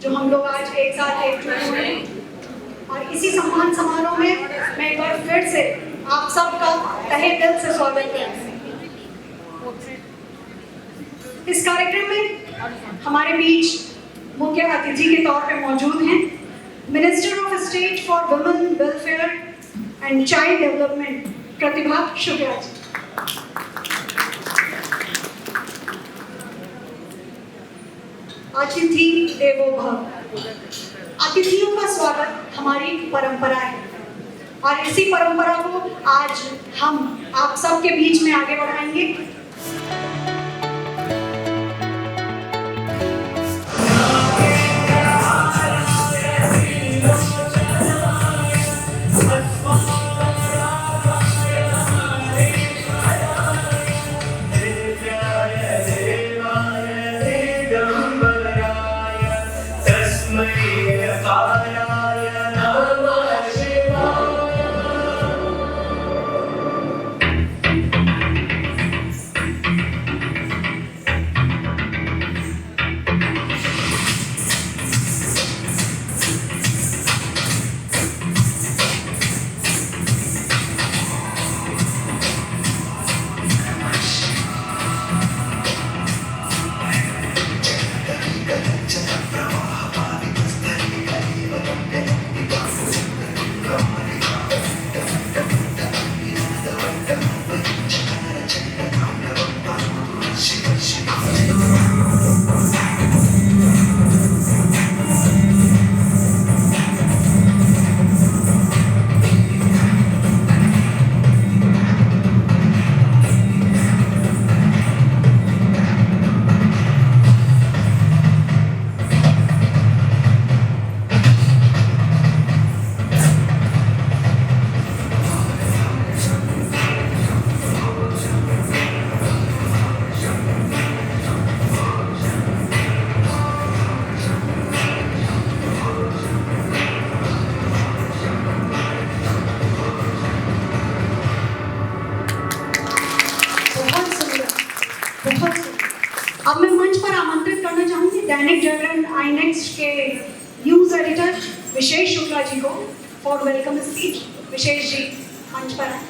जो हम लोग आज एक साथ एकजुट हुए हैं। और इसी सम्मान समारोह में मैं एक बार फिर से आप सबका तहे दिल से स्वागत करती हूँ। इस कार्यक्रम में हमारे बीच मुख्य अतिथि के तौर पर मौजूद हैं minister of state for women welfare and child development Pratibha Shukla ji. अतिथि देवो भव। अतिथियों का स्वागत हमारी परंपरा है और इसी परंपरा को आज हम आप सबके बीच में आगे बढ़ाएंगे। अब मैं मंच पर आमंत्रित करना चाहूंगी दैनिक जागरण आईनेक्स के न्यूज एडिटर विशेष शुक्ला जी को फॉर वेलकम स्पीच। विशेष जी मंच पर आए।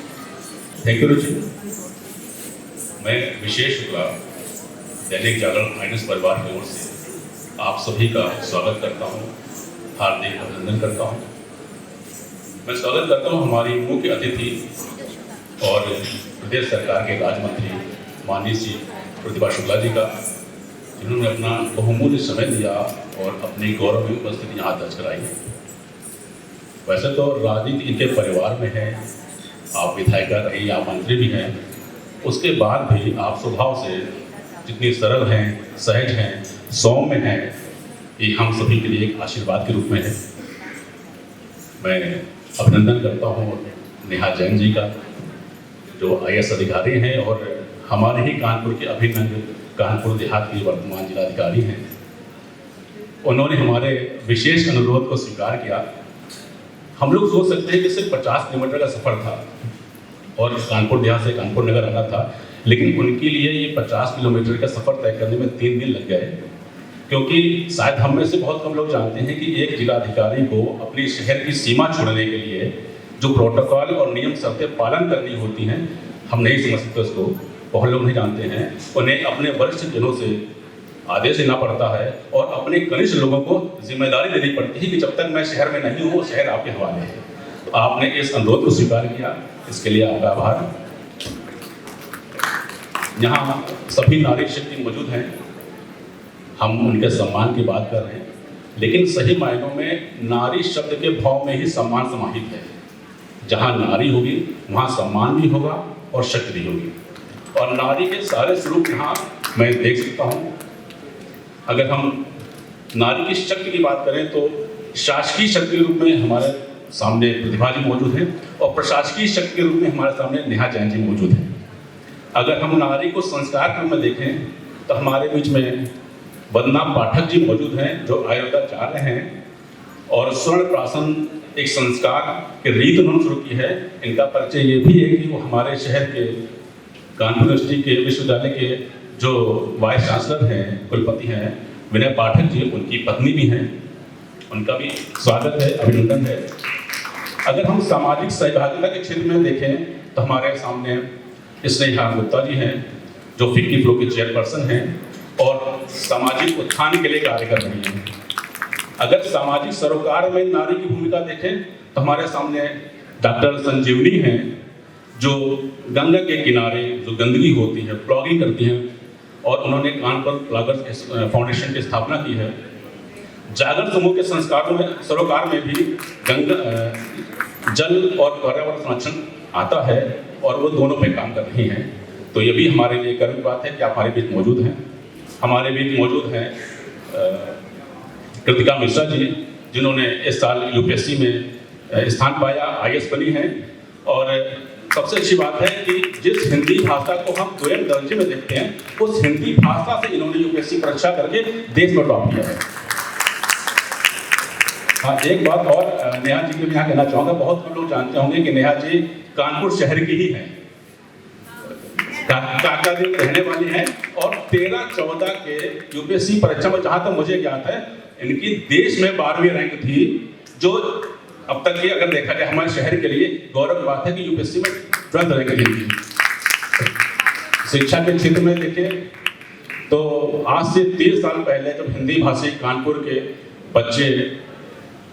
थैंक यू रुचि। मैं विशेष शुक्ला दैनिक जागरण आईनेक्स परिवार की ओर से आप सभी का स्वागत करता हूं, हार्दिक अभिनंदन करता हूं। मैं स्वागत करता हूं हमारी मुख्य अतिथि और प्रदेश सरकार के राज्य मंत्री माननीय श्री प्रतिभा शुक्ला जी का, जिन्होंने अपना बहुमूल्य समय दिया और अपनी गौरवयुक्त उपस्थिति यहाँ दर्ज कराई है। वैसे तो राजनीति इनके परिवार में है, आप विधायिका रही, आप मंत्री भी हैं, उसके बाद भी आप स्वभाव से जितनी सरल हैं, सहज हैं, सौम्य हैं, ये हम सभी के लिए एक आशीर्वाद के रूप में है। मैं अभिनंदन करता हूँ नेहा जैन जी का, जो IAS अधिकारी हैं और हमारे ही कानपुर के अभिनव कानपुर देहात के वर्तमान जिलाधिकारी हैं। उन्होंने हमारे विशेष अनुरोध को स्वीकार किया। हम लोग सोच सकते हैं कि सिर्फ 50 किलोमीटर का सफ़र था और कानपुर देहात से कानपुर नगर आना था, लेकिन उनके लिए ये 50 किलोमीटर का सफ़र तय करने में 3 दिन लग गए, क्योंकि शायद हम में से बहुत कम लोग जानते हैं कि एक जिलाधिकारी को अपने शहर की सीमा छोड़ने के लिए जो प्रोटोकॉल और नियम शर्तें पालन करनी होती हैं, हम नहीं समझ सकते उसको, बहुत लोग नहीं जानते हैं। उन्हें अपने वरिष्ठ जनों से आदेश लेना पड़ता है और अपने कनिष्ठ लोगों को जिम्मेदारी देनी पड़ती है कि जब तक मैं शहर में नहीं हूँ, शहर आपके हवाले है। आपने इस अनुरोध को स्वीकार किया, इसके लिए आपका आभार। यहाँ सभी नारी शक्ति मौजूद हैं, हम उनके सम्मान की बात कर रहे हैं, लेकिन सही मायनों में नारी शब्द के भाव में ही सम्मान समाहित है। जहाँ नारी होगी वहाँ सम्मान भी होगा और शक्ति भी होगी, और नारी के सारे स्वरूप यहाँ मैं देख सकता हूँ। अगर हम नारी की शक्ति की बात करें तो शासकीय शक्ति के रूप में हमारे सामने प्रतिभा जी मौजूद हैं और प्रशासकीय शक्ति के रूप में हमारे सामने नेहा जैन जी मौजूद हैं। अगर हम नारी को संस्कार के रूप में देखें तो हमारे बीच में वंदना पाठक जी मौजूद हैं, जो आयुर्वेदाचार्य हैं और स्वर्ण प्राशन एक संस्कार की रीत उन्होंने शुरू की है। इनका परिचय ये भी है कि वो हमारे शहर के कानपुर यूनिवर्सिटी के विश्वविद्यालय के जो वाइस चांसलर हैं, कुलपति हैं, विनय पाठक जी उनकी पत्नी भी हैं। उनका भी स्वागत है, अभिनंदन है। अगर हम सामाजिक सहभागिता के क्षेत्र में देखें तो हमारे सामने स्नेहा गुप्ता जी हैं, जो फिक्की फ्लो की चेयरपर्सन हैं और सामाजिक उत्थान के लिए कार्य कर रही हैं। अगर सामाजिक सरोकार में नारी की भूमिका देखें तो हमारे सामने डॉक्टर संजीवनी हैं, जो गंगा के किनारे जो गंदगी होती है प्लॉगिंग करती हैं और उन्होंने कानपुर प्लॉगर्स फाउंडेशन की स्थापना की है। जागर समूह के संस्कारों में सरोकार में भी गंगा जल और पर्यावरण संरक्षण आता है और वो दोनों पे काम कर रही हैं। तो ये भी हमारे लिए गर्व की बात है कि आप हमारे बीच मौजूद हैं। हमारे बीच मौजूद हैं कृतिका मिश्रा जी, जिन्होंने इस साल यूपीएससी में स्थान पाया, IAS बनी हैं। और सबसे अच्छी बात है कि जिस हिंदी भाषा को हम द्वितीय दर्जे में देखते हैं, उस हिंदी भाषा से इन्होंने यूपीएससी परीक्षा करके देश में टॉप किया है। हाँ, एक बात और नेहा जी के मैं यहाँ कहना चाहूँगा, बहुत कम लोग जानते होंगे कि नेहा जी कानपुर शहर की ही हैं, काकादेव रहने वाली हैं और 13-14 के यूपीएससी परीक्षा में जहाँ तक मुझे ज्ञात है इनकी देश में 12वीं रैंक थी, जो अब तक की अगर देखा जाए हमारे शहर के लिए गौरव की बात है कि यूपीएससी में 12th रैंक थी। शिक्षा के क्षेत्र में देखें तो आज से 30 साल पहले जब हिंदी भाषी कानपुर के बच्चे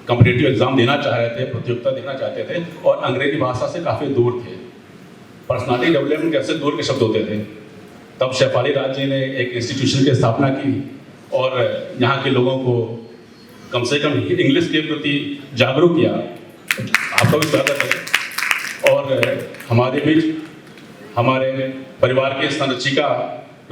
कॉम्पिटिटिव एग्जाम देना चाह रहे थे, प्रतियोगिता देना चाहते थे और अंग्रेजी भाषा से काफ़ी दूर थे, पर्सनालिटी डेवलपमेंट कैसे दूर के शब्द होते थे, तब शेफाली राज जी ने एक इंस्टीट्यूशन की स्थापना की और यहाँ के लोगों को कम से कम इंग्लिश के प्रति जागरूक किया। आपका भी स्वागत है। और हमारे बीच हमारे परिवार के संरक्षिका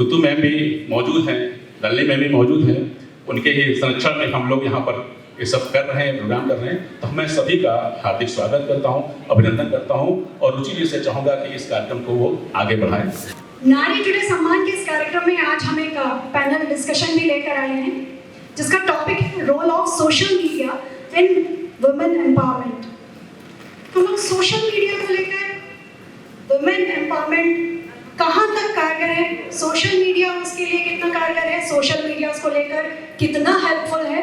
ऋतु मैम भी मौजूद हैं, लल्ली मैम भी मौजूद हैं। उनके ही संरक्षण में हम लोग यहाँ पर ये सब कर रहे हैं, प्रोग्राम कर रहे हैं। तो मैं सभी का हार्दिक स्वागत करता हूँ, अभिनंदन करता हूँ और रुचि जी से चाहूँगा कि इस कार्यक्रम को वो आगे बढ़ाएं। नारी जुड़े सम्मान के इस कार्यक्रम में आज हम एक पैनल डिस्कशन भी लेकर आए हैं, जिसका टॉपिक है role of social media in women empowerment. हम लोग सोशल मीडिया को लेकर वुमेन एम्पावरमेंट कहाँ तक कारगर है, सोशल मीडिया उसके लिए कितना कारगर है, सोशल मीडिया उसको लेकर कितना हेल्पफुल है,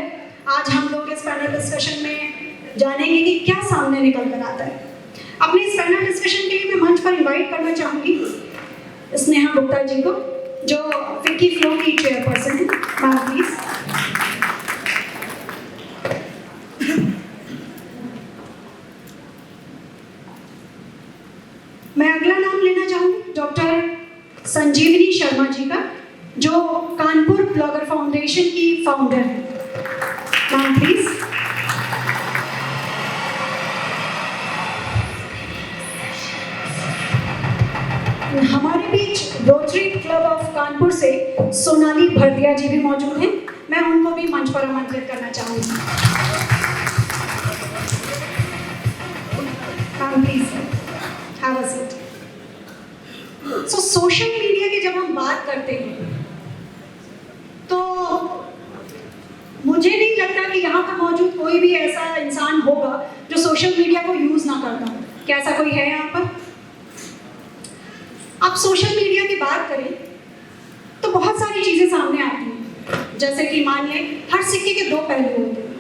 आज हम लोग इस पैनल डिस्कशन में जानेंगे कि क्या सामने निकल कर आता है। अपने इस पैनल डिस्कशन के लिए मैं मंच पर इनवाइट करना चाहूँगी स्नेहा गुप्ता जी को, जो फिक्की फ्लो की चेयरपर्सन है। Ma'am please. मैं अगला नाम लेना चाहूँगी डॉक्टर संजीवनी शर्मा जी का, जो कानपुर ब्लॉगर फाउंडेशन की फाउंडर है। Ma'am please. हमारे बीच रोटरी क्लब ऑफ कानपुर से सोनाली भरदिया जी भी मौजूद हैं। मैं उनको भी मंच पर आमंत्रित करना चाहूँगी। Ma'am please have a seat. So social media की जब हम बात करते हैं तो मुझे नहीं लगता कि यहाँ पर मौजूद कोई भी ऐसा इंसान होगा जो सोशल मीडिया को यूज ना करता हो। क्या ऐसा कोई है यहाँ पर? आप सोशल मीडिया की बात करें तो बहुत सारी चीजें सामने आती हैं, जैसे कि मानिए हर सिक्के के दो पहलू होते हैं,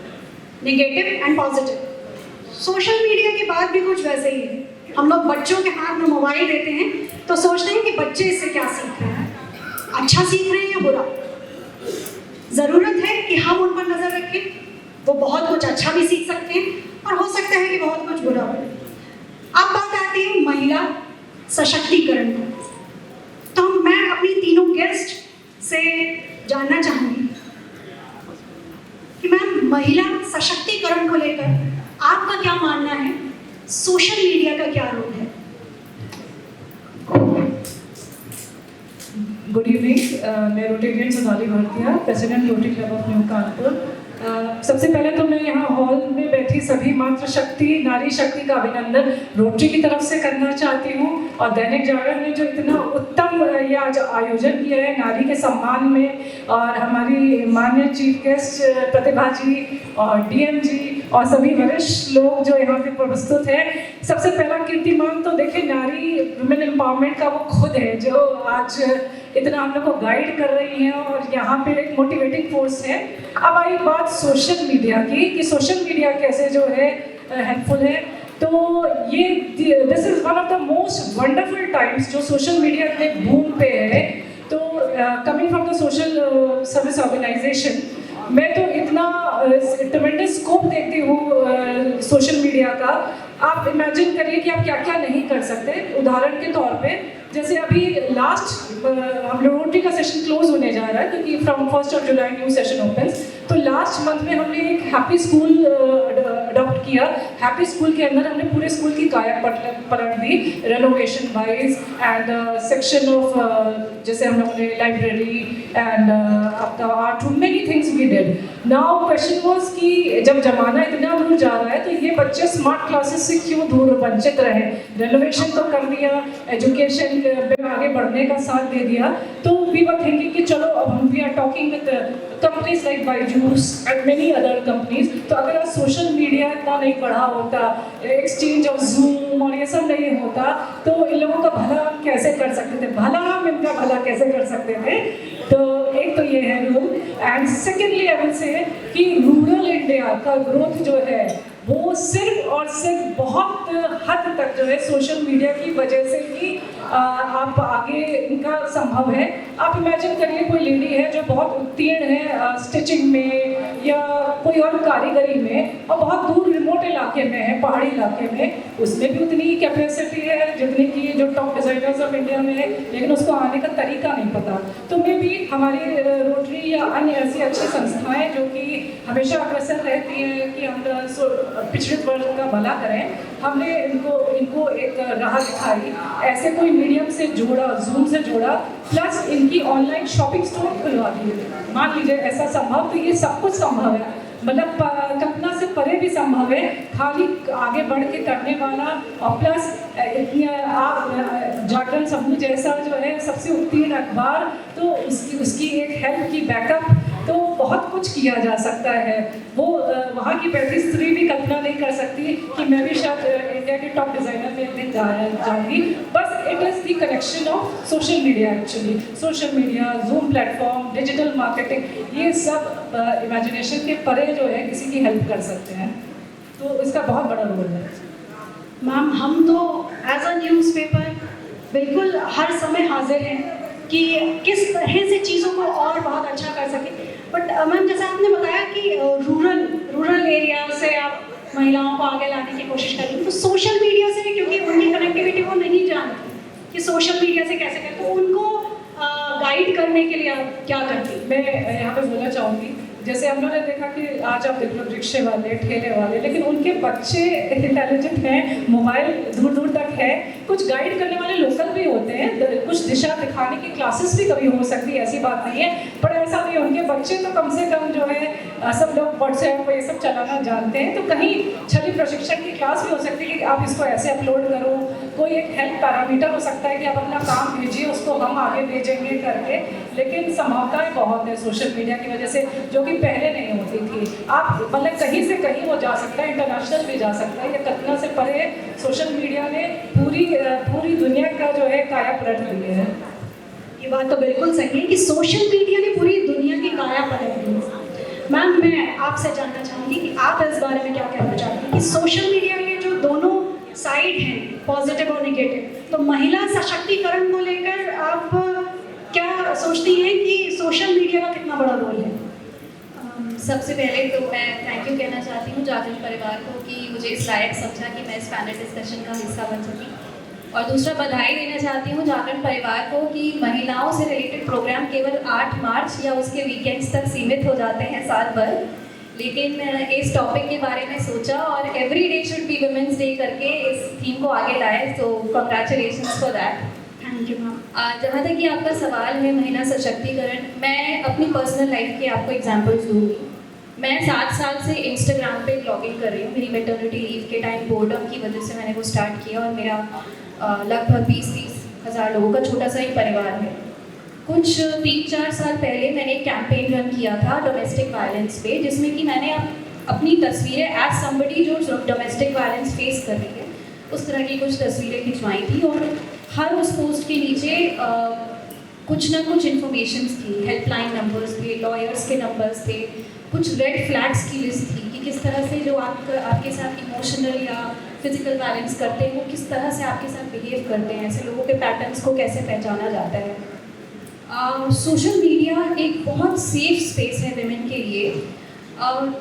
negative and positive. Social media की बात भी कुछ वैसे ही है। हम लोग बच्चों के हाथ में मोबाइल देते हैं तो सोचते हैं कि बच्चे इससे क्या सीख रहे हैं, अच्छा सीख रहे हैं या बुरा। जरूरत है कि हम उन पर नजर रखें, वो बहुत कुछ अच्छा भी सीख सकते हैं और हो सकता है कि बहुत कुछ बुरा हो। अब बात आती है महिला सशक्तिकरण पर। तो मैं अपनी तीनों गेस्ट से जानना चाहूंगी कि मैम महिला सशक्तिकरण को लेकर आपका क्या मानना है, सोशल मीडिया का क्या रोल है? गुड इवनिंग, मैं Rotarian Sonali Bhardiya, president Rotary club of new Kanpur. सबसे पहले तो मैं यहाँ हॉल में बैठी सभी मातृशक्ति नारी शक्ति का अभिनंदन रोटरी की तरफ से करना चाहती हूँ। और दैनिक जागरण ने जो इतना उत्तम ये आज आयोजन किया है नारी के सम्मान में, और हमारी माननीय चीफ गेस्ट प्रतिभा जी और DM जी और सभी वरिष्ठ लोग जो यहाँ पे प्रस्तुत हैं। सबसे पहला कीर्तिमान तो देखिए नारी वुमेन एम्पावरमेंट का वो खुद है, जो आज इतना हम लोग को गाइड कर रही हैं और यहाँ पे एक मोटिवेटिंग फोर्स है। अब आई बात सोशल मीडिया की, कि सोशल मीडिया कैसे जो है हेल्पफुल है। तो ये this is one of the most wonderful times जो सोशल मीडिया के बूम पे है। तो coming from the social service organisation, मैं तो इतना ट्रेमेंडस स्कोप देखती हूँ सोशल मीडिया का। आप इमेजिन करिए कि आप क्या क्या नहीं कर सकते। उदाहरण के तौर पे जैसे अभी लास्ट हम लोग रोटरी का सेशन क्लोज होने जा रहा है, क्योंकि from 1 July new session opens. तो लास्ट मंथ में हमने एक हैप्पी स्कूल अडॉप्ट किया। हैप्पी स्कूल के अंदर हमने पूरे स्कूल की काया पलट दी, renovation wise and section of जैसे हम लोगों ने लाइब्रेरी एंड आपका art room, many things we did. Now question was कि जब जमाना इतना दूर जा रहा है तो ये बच्चे स्मार्ट क्लासेस से क्यों दूर वंचित रहे। रेनोवेशन तो कर दिया, एजुकेशन में आगे बढ़ने का साथ दे दिया। तो वी वर थिंकिंग कि चलो अब हम we are talking with companies like Byju's and many other companies. तो अगर आज सोशल मीडिया इतना नहीं बढ़ा होता, एक्सचेंज ऑफ जूम और ये सब नहीं होता, तो इन लोगों का भला कैसे कर सकते थे, भला हम इनका भला कैसे कर सकते थे। तो एक तो ये है rule. And secondly I will say कि रूरल इंडिया का ग्रोथ जो है वो सिर्फ और सिर्फ बहुत हद तक जो है सोशल मीडिया की वजह से ही आप आगे इनका संभव है। आप इमेजिन करिए कोई लेडी है जो बहुत उत्तीर्ण है स्टिचिंग में या कोई और कारीगरी में, और बहुत दूर रिमोट इलाके में है, पहाड़ी इलाके में, उसमें भी उतनी कैपेसिटी है जितनी की जो टॉप डिजाइनर्स ऑफ इंडिया में है, लेकिन उसको आने का तरीका नहीं पता। तो मे भी हमारी रोटरी या अन्य ऐसी अच्छी संस्थाएं जो कि हमेशा अग्रसर रहती हैं कि हम पिछड़ित वर्ग का भला करें, हमने इनको एक राह दिखाई, ऐसे कोई मीडियम से जोड़ा, जूम से जोड़ा, प्लस इनकी ऑनलाइन शॉपिंग स्टोर खुलवा दिए। मान लीजिए ऐसा संभव, तो ये सब कुछ संभव है, मतलब कल्पना से परे भी संभव है, खाली आगे बढ़ के करने वाला। और प्लस आप जागरण समूह जैसा जो है सबसे उत्तीर्ण अखबार, तो उसकी एक हेल्प की बैकअप, तो बहुत कुछ किया जा सकता है। वो वहाँ की पैंतीस स्त्री भी कल्पना नहीं कर सकती कि मैं भी शायद इंडिया के टॉप डिज़ाइनर में एक दिन जाऊँगी। बस it is the connection of social media. Actually social media, zoom platform, digital marketing, ये सब इमेजिनेशन के परे जो है किसी की हेल्प कर सकते हैं, तो इसका बहुत बड़ा रोल है। मैम, हम तो एज अ न्यूज़पेपर बिल्कुल हर समय हाजिर हैं कि किस तरह से चीज़ों को और बहुत अच्छा कर सकें। बट मैम, जैसे आपने बताया कि रूरल एरिया से आप महिलाओं को आगे लाने की कोशिश कर रही हैं, तो सोशल मीडिया से, क्योंकि उनकी कनेक्टिविटी वो नहीं जानती कि सोशल मीडिया से कैसे करें, तो उनको गाइड करने के लिए आप क्या करती? मैं यहाँ पे बोलना चाहूँगी, जैसे हम लोगों ने देखा कि आज आप देख लो रिक्शे वाले, ठेले वाले, लेकिन उनके बच्चे इंटेलिजेंट हैं, मोबाइल दूर दूर तक है, कुछ गाइड करने वाले लोकल भी होते हैं, कुछ दिशा दिखाने की क्लासेस भी कभी हो सकती है, ऐसी बात नहीं है। पर ऐसा नहीं, उनके बच्चे तो कम से कम जो है सब लोग व्हाट्सएप ये सब चलाना जानते हैं, तो कहीं छवि प्रशिक्षण की क्लास भी हो सकती है कि आप इसको ऐसे अपलोड करो। कोई एक हेल्प पैरामीटर हो सकता है कि आप अपना काम भेजिए, उसको हम आगे भेजेंगे करके। लेकिन संभावनाएं बहुत है सोशल मीडिया की वजह से, जो कि पहले नहीं होती थी। आप मतलब कहीं से कहीं वो जा सकता है, इंटरनेशनल भी जा सकता है। ये कल्पना से परे सोशल मीडिया ने पूरी दुनिया का जो है काया पलट दी है। ये बात तो बिल्कुल सही है कि सोशल मीडिया ने पूरी दुनिया की काया पलट दी। मैम, मैं आपसे जानना चाहूँगी कि आप इस बारे में क्या कहना चाहती हैं कि सोशल मीडिया के जो दोनों साइड हैं, पॉजिटिव और नेगेटिव, तो महिला सशक्तिकरण को लेकर आप क्या सोचती हैं कि सोशल मीडिया का कितना बड़ा रोल है? सबसे पहले तो मैं थैंक यू कहना चाहती हूँ जागरण परिवार को कि मुझे इस लायक समझा कि मैं इस पैनल डिस्कशन का हिस्सा बन सकी। और दूसरा, बधाई देना चाहती हूँ जागरण परिवार को कि महिलाओं से रिलेटेड प्रोग्राम केवल 8 मार्च या उसके वीकेंड्स तक सीमित हो जाते हैं साल भर, लेकिन इस टॉपिक के बारे में सोचा और every day should be women's day करके इस थीम को आगे लाए। तो congratulations for that. Thank you ma'am. जहाँ तक कि आपका सवाल है महिला सशक्तिकरण, मैं अपनी पर्सनल लाइफ के आपको एग्जांपल्स दूँगी। मैं 7 साल से इंस्टाग्राम पे ब्लॉगिंग कर रही हूँ। मेरी मैटरनिटी लीव के टाइम बोर्डम की वजह से मैंने वो स्टार्ट किया और मेरा लगभग 20-30 हज़ार लोगों का छोटा सा ही परिवार है। कुछ 3-4 साल पहले मैंने एक कैंपेन रन किया था डोमेस्टिक वायलेंस पे, जिसमें कि मैंने अपनी तस्वीरें एज समबडी जो डोमेस्टिक वायलेंस फेस कर रही है उस तरह की कुछ तस्वीरें खिंचवाई थी। और हर उस पोस्ट के नीचे कुछ ना कुछ इन्फॉर्मेशंस थी, हेल्पलाइन नंबर्स थे, लॉयर्स के नंबर्स थे, कुछ रेड फ्लैग्स की लिस्ट थी कि किस तरह से जो आपके साथ इमोशनल या फिजिकल वायलेंस करते हैं वो किस तरह से आपके साथ बिहेव करते हैं, ऐसे लोगों के पैटर्न्स को कैसे पहचाना जाता है। सोशल मीडिया एक बहुत सेफ स्पेस है विमेन के लिए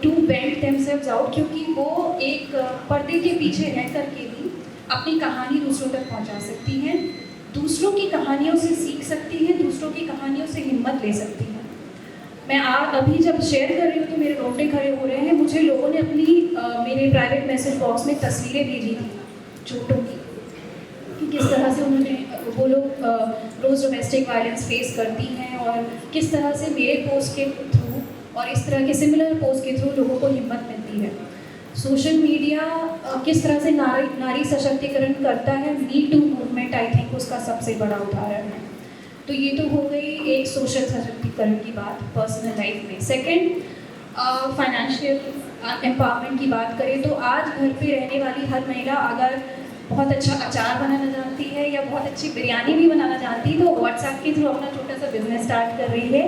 टू वेंट देमसेल्व्स आउट, क्योंकि वो एक पर्दे के पीछे रह कर के भी अपनी कहानी दूसरों तक पहुंचा सकती हैं, दूसरों की कहानियों से सीख सकती हैं, दूसरों की कहानियों से हिम्मत ले सकती हैं। मैं अभी जब शेयर कर रही हूँ तो मेरे रोंगटे खड़े हो रहे हैं। मुझे लोगों ने अपनी मेरे प्राइवेट मैसेज बॉक्स में तस्वीरें भेजी थी चोटों की, कि किस तरह से वो लोग रोज़ डोमेस्टिक वायलेंस फेस करती हैं और किस तरह से मेरे पोस्ट के थ्रू और इस तरह के सिमिलर पोस्ट के थ्रू लोगों को हिम्मत मिलती है। सोशल मीडिया किस तरह से नारी सशक्तिकरण करता है, me too movement I think उसका सबसे बड़ा उदाहरण है। तो ये तो हो गई एक सोशल सशक्तिकरण की बात पर्सनल लाइफ में। सेकंड, फाइनेंशियल एम्पावरमेंट की बात करें तो आज घर पे रहने वाली हर महिला अगर बहुत अच्छा अचार बनाना जानती है या बहुत अच्छी बिरयानी भी बनाना जानती है तो व्हाट्सएप के थ्रू अपना छोटा सा बिजनेस स्टार्ट कर रही है।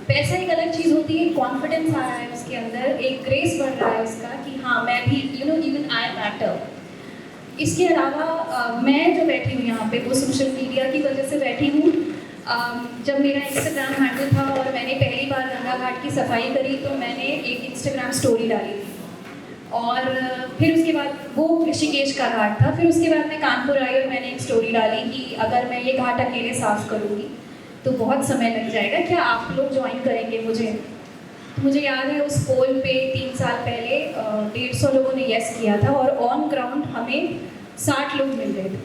पैसा एक अलग चीज़ होती है, कॉन्फिडेंस आ रहा है उसके अंदर, एक ग्रेस बढ़ रहा है उसका कि हाँ मैं भी इवन आई मैटर। इसके अलावा मैं जो बैठी हूँ यहाँ पे वो सोशल मीडिया की वजह से बैठी हूँ। जब मेरा इंस्टाग्राम हैंडल था और मैंने पहली बार गंगा घाट की सफाई करी तो मैंने एक इंस्टाग्राम स्टोरी डाली थी और फिर उसके बाद वो ऋषिकेश का घाट था। फिर उसके बाद मैं कानपुर आई और मैंने एक स्टोरी डाली कि अगर मैं ये घाट अकेले साफ करूँगी तो बहुत समय लग जाएगा, क्या आप लोग ज्वाइन करेंगे मुझे? तो मुझे याद है उस पोल पे 3 साल पहले 150 लोगों ने येस किया था और ऑन ग्राउंड हमें 60 लोग मिल गए थे।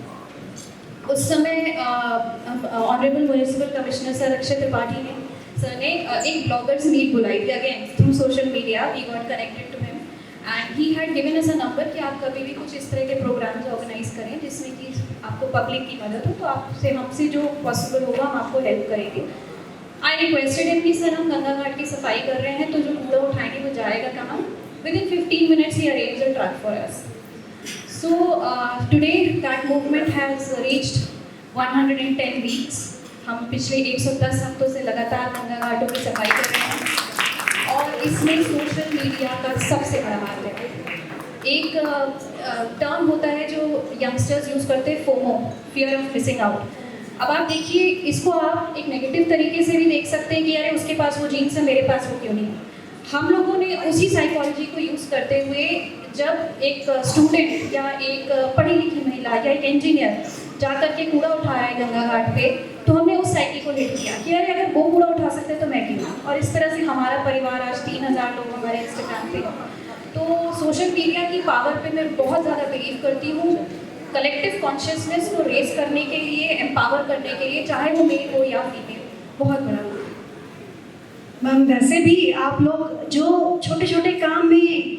उस समय honourable municipal commissioner sir Akshay Tripathi ने एक ब्लॉगर्स मीट बुलाई थी, again through social media we got connected to him and he had given us a number कि आप कभी भी कुछ इस तरह के प्रोग्राम्स ऑर्गेनाइज करें जिसमें कि आपको पब्लिक की मदद हो तो आपसे हमसे जो पॉसिबल होगा हम आपको हेल्प करेंगे। आई रिक्वेस्टेड हिम कि सर हम गंगा घाट की सफाई कर रहे हैं तो जो कूड़ा उठाएंगे वो जाएगा कहाँ? Within 15 minutes he arrange a truck for us. So today that movement has reached 110 weeks. हम पिछले 110 हफ्तों से लगातार गंगा घाटों की सफाई कर रहे हैं और इसमें सोशल मीडिया का सबसे बड़ा हाथ है। एक टर्म होता है जो यंगस्टर्स यूज़ करते हैं, FOMO, fear of missing out. अब आप देखिए इसको आप एक नेगेटिव तरीके से भी देख सकते हैं कि अरे उसके पास वो जीन्स है मेरे पास वो क्यों नहीं है। हम लोगों ने उसी साइकोलॉजी को यूज़ करते हुए जब एक स्टूडेंट या एक पढ़ी लिखी महिला या एक इंजीनियर जाकर के कूड़ा उठाया है गंगा घाट पे तो हमने उस साइकिल को हिट किया कि अरे अगर वो कूड़ा उठा सकते तो मैं क्यों। और इस तरह से हमारा परिवार आज 3000 लोग हमारे इंस्टाग्राम पे। तो सोशल मीडिया की पावर पे मैं बहुत ज़्यादा बिलीव करती हूँ, कलेक्टिव कॉन्शियसनेस को रेज करने के लिए, एम्पावर करने के लिए, चाहे वो मेल हो या फीमेल, बहुत बड़ा। मैम वैसे भी आप लोग जो छोटे छोटे काम में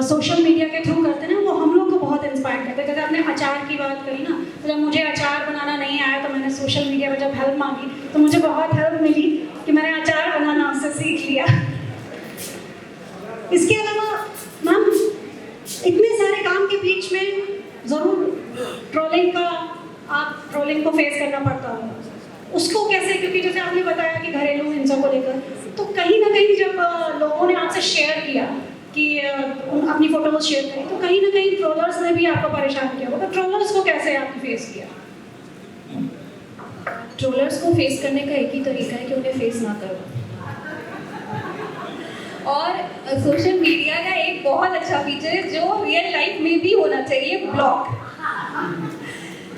सोशल मीडिया के थ्रू करते हैं ना वो हम लोग को बहुत इंस्पायर करते हैं। जैसे आपने अचार की बात करी ना, तो जब मुझे अचार बनाना नहीं आया तो मैंने सोशल मीडिया पर जब हेल्प मांगी तो मुझे बहुत हेल्प मिली कि मैंने अचार बनाना उससे सीख लिया। इसके अलावा मैम इतने सारे काम के बीच में ज़रूर ट्रोलिंग को फेस करना पड़ता होगा, उसको कैसे? क्योंकि जैसे आपने बताया कि घरेलू हिंसा को लेकर तो कहीं ना कहीं जब लोगों ने आपसे शेयर किया कि अपनी फोटोज शेयर करी तो कहीं ना कहीं ट्रोलर्स ने भी आपको परेशान किया होगा। तो ट्रोलर्स को कैसे आपने फेस किया? ट्रोलर्स को फेस करने का एक ही तरीका है कि उन्हें फेस ना करो। और सोशल मीडिया का एक बहुत अच्छा फीचर है जो रियल लाइफ में भी होना चाहिए, ब्लॉक।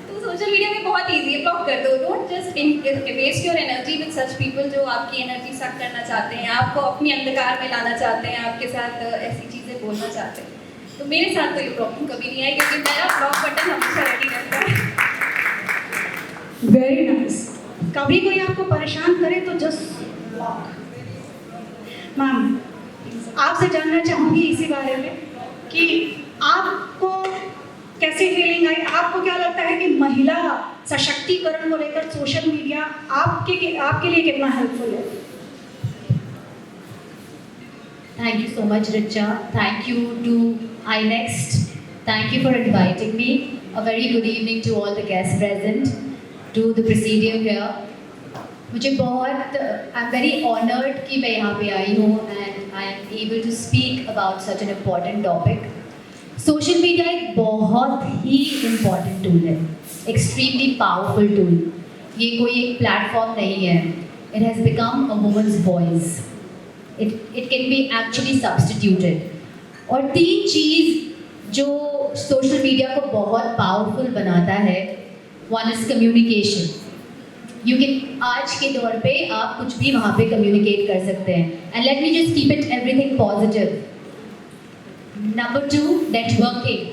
तो सोशल मीडिया में बहुत इजी है, ब्लॉक कर दो। Don't just waste your energy with such people जो आपकी एनर्जी सक करना चाहते हैं, आपको अपनी अंधकार में लाना चाहते हैं, आपके साथ ऐसी चीज़ें बोलना चाहते हैं। तो मेरे साथ तो ये प्रॉब्लम कभी नहीं आई क्योंकि मेरा ब्लॉक बटन हमेशा रेडी रहता है। Very nice. कभी कोई आपको परेशान करे तो जस्ट ब्लॉक। मैम आपसे जानना चाहूँगी इसी बारे में कि आपको कैसी फीलिंग आई? आपको क्या लगता है कि महिला सशक्तिकरण को लेकर सोशल मीडिया आपके लिए कितना हेल्पफुल है? Thank you so much, Richa. Thank you to iNext. Thank you for inviting me. A very good evening to all the guests present, to the presidium here. मुझे बहुत आई एम वेरी ऑनर्ड कि मैं यहाँ पे आई हूँ and I am able to speak about such an important topic. Social media एक बहुत ही इम्पॉर्टेंट टूल है, एक्सट्रीमली पावरफुल टूल. ये कोई एक प्लेटफॉर्म नहीं है. It has become a woman's voice. It can be actually substituted. और 3 चीज़ जो सोशल मीडिया को बहुत पावरफुल बनाता है, one is communication. You can आज के दौर पे आप कुछ भी वहाँ पे कम्युनिकेट कर सकते हैं. And let me just keep it everything positive. Number 2, networking.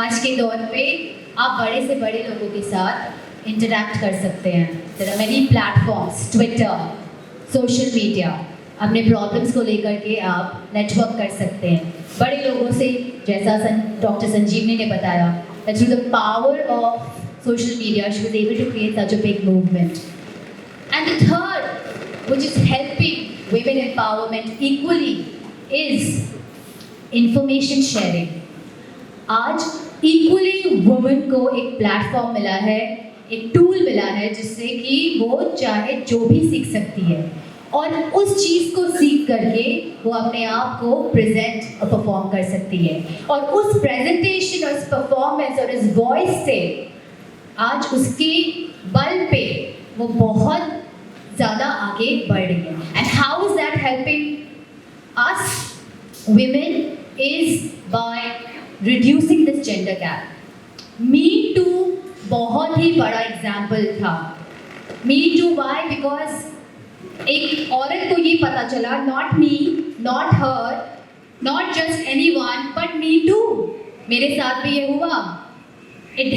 आज के दौर पे आप बड़े से बड़े लोगों के साथ इंटरैक्ट कर सकते हैं. There are many platforms, Twitter, social media. अपने प्रॉब्लम्स को लेकर के आप नेटवर्क कर सकते हैं बड़े लोगों से, जैसा डॉक्टर संजीवनी ने बताया that through the power of social media she was able to create such a big movement. And the third, which is helping women empowerment equally, is information sharing. आज equally women को एक platform मिला है, एक tool मिला है जिससे कि वो चाहे जो भी सीख सकती है और उस चीज़ को सीख करके वो अपने आप को प्रेजेंट और परफॉर्म कर सकती है. और उस प्रेजेंटेशन और इस परफॉर्मेंस और इस वॉइस से आज उसके बल पे वो बहुत ज़्यादा आगे बढ़ रही है. And how is that helping us women is by reducing this gender gap. Me Too बहुत ही बड़ा एग्जाम्पल था. Me Too why? Because एक औरत को ये पता चला, not me, not her, not just anyone, but me too. मेरे साथ भी ये हुआ. It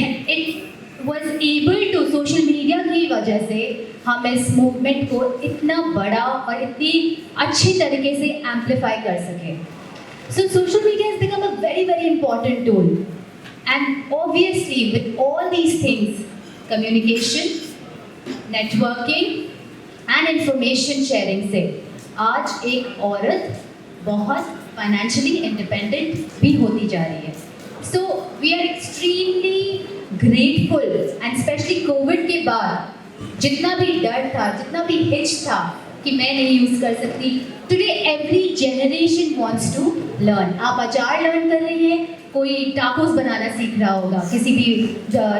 was able to, social media की वजह से हम इस मूवमेंट को इतना बड़ा और इतनी अच्छी तरीके से एम्पलीफाई कर सके. So social media has become a very, very important tool. And obviously with all these things, communication, networking and information sharing से आज एक औरत बहुत financially independent भी होती जा रही है. So we are extremely grateful and especially COVID के बाद जितना भी डर था, जितना भी हिच था कि मैं नहीं यूज़ कर सकती, today every generation wants to learn. आप अचार लर्न कर रही हैं, कोई टाकोस बनाना सीख रहा होगा किसी भी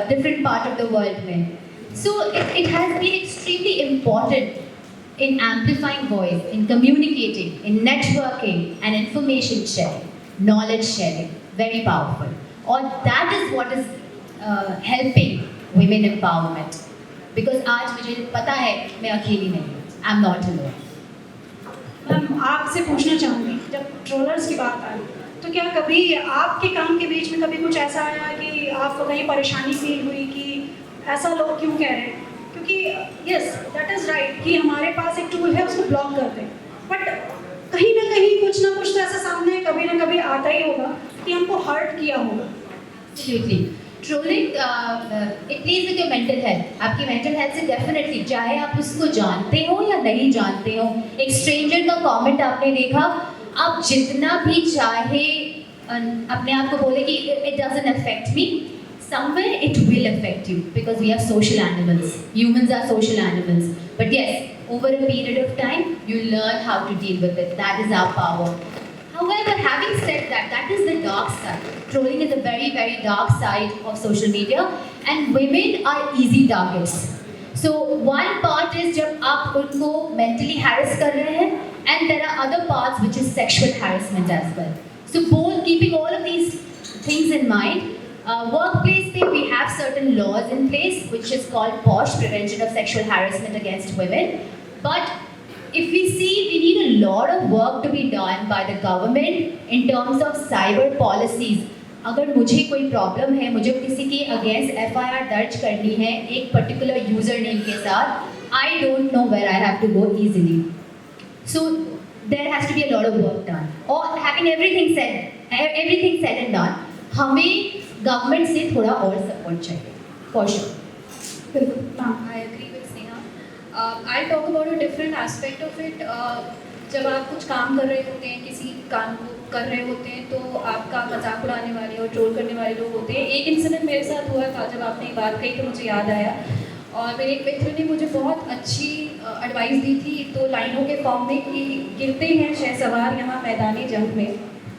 different part of the world में. So it has been extremely important in amplifying voice, in communicating, in networking and information sharing, knowledge sharing. Very powerful. And that is what is helping women empowerment. Because आज मुझे पता है मैं अकेली नहीं हूँ. I'm not alone. Ma'am आपसे पूछना चाहूँगी, जब ट्रोलर्स की बात आई तो क्या कभी आपके काम के बीच में कभी कुछ ऐसा आया कि आपको कहीं परेशानी फील हुई कि ऐसा लोग क्यों कह रहे हैं? क्योंकि यस दैट इज़ राइट कि हमारे पास एक टूल है, उसको ब्लॉक कर दें, बट कहीं ना कुछ तो ऐसा सामने कभी ना कभी आता ही होगा कि हमको हर्ट किया होगा. Absolutely. Trolling, it plays with your mental health. आपकी mental health से definitely, चाहे आप उसको जानते हो या नहीं जानते हो, एक stranger का comment आपने देखा, आप जितना भी चाहे अपने आप को बोले कि it doesn't affect me, somewhere it will affect you because we are social animals. Humans are social animals. But yes, over a period of time, you learn how to deal with it. That is our power. However, having said that, that is the dark side. Trolling is a very, very dark side of social media, and women are easy targets. So one part is जब आप उनको mentally harass कर रहे हैं, and there are other parts which is sexual harassment as well. So both keeping all of these things in mind, workplace पे we have certain laws in place which is called POSH, Prevention of Sexual Harassment Against Women. But if we see, we need a lot of work to be done by the government in terms of cyber policies. अगर मुझे कोई problem है, मुझे किसी के against FIR दर्ज करनी है एक पर्टिकुलर यूजर नेम के साथ, I don't know where I have to go easily. So there has to be a lot of work done. Or having everything said and done, हमें गवर्नमेंट से थोड़ा और सपोर्ट चाहिए, for sure. I agree with Sneha. I'll talk about a different aspect of it. जब आप कुछ काम कर रहे होते हैं, किसी काम को कर रहे होते हैं तो आपका मजाक उड़ाने वाले और ट्रोल करने वाले लोग होते हैं। एक इंसिडेंट मेरे साथ हुआ था, जब आपने ये बात कही तो मुझे याद आया, और मेरे एक मित्र ने मुझे बहुत अच्छी एडवाइस दी थी, तो लाइनों के फॉर्म में कि गिरते हैं शहसवार यहाँ मैदानी जंग में,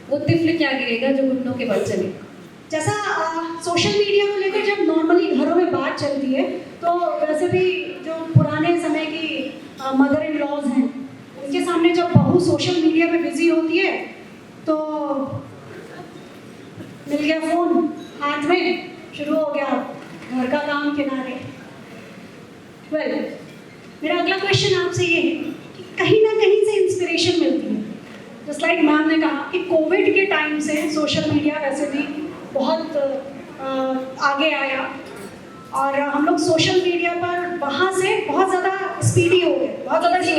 वो तिफल क्या गिरेगा जो घुटनों के बल चले। जैसा सोशल मीडिया को लेकर जब नॉर्मली घरों में बात चलती है तो वैसे भी जो पुराने समय की मदर इन लॉज हैं, उनके सामने जब बहू सोशल मीडिया पे बिजी होती है तो मिल गया फ़ोन हाथ में, शुरू हो गया घर का काम किनारे। वेल, मेरा अगला क्वेश्चन आपसे ये है कि कहीं ना कहीं से इंस्पिरेशन मिलती है, जस्ट लाइक मैम ने कहा कि कोविड के टाइम से सोशल मीडिया वैसे भी बहुत आगे आया और हम लोग सोशल मीडिया पर वहाँ से बहुत ज़्यादा स्पीडी हो गए, बहुत ज़्यादा इजी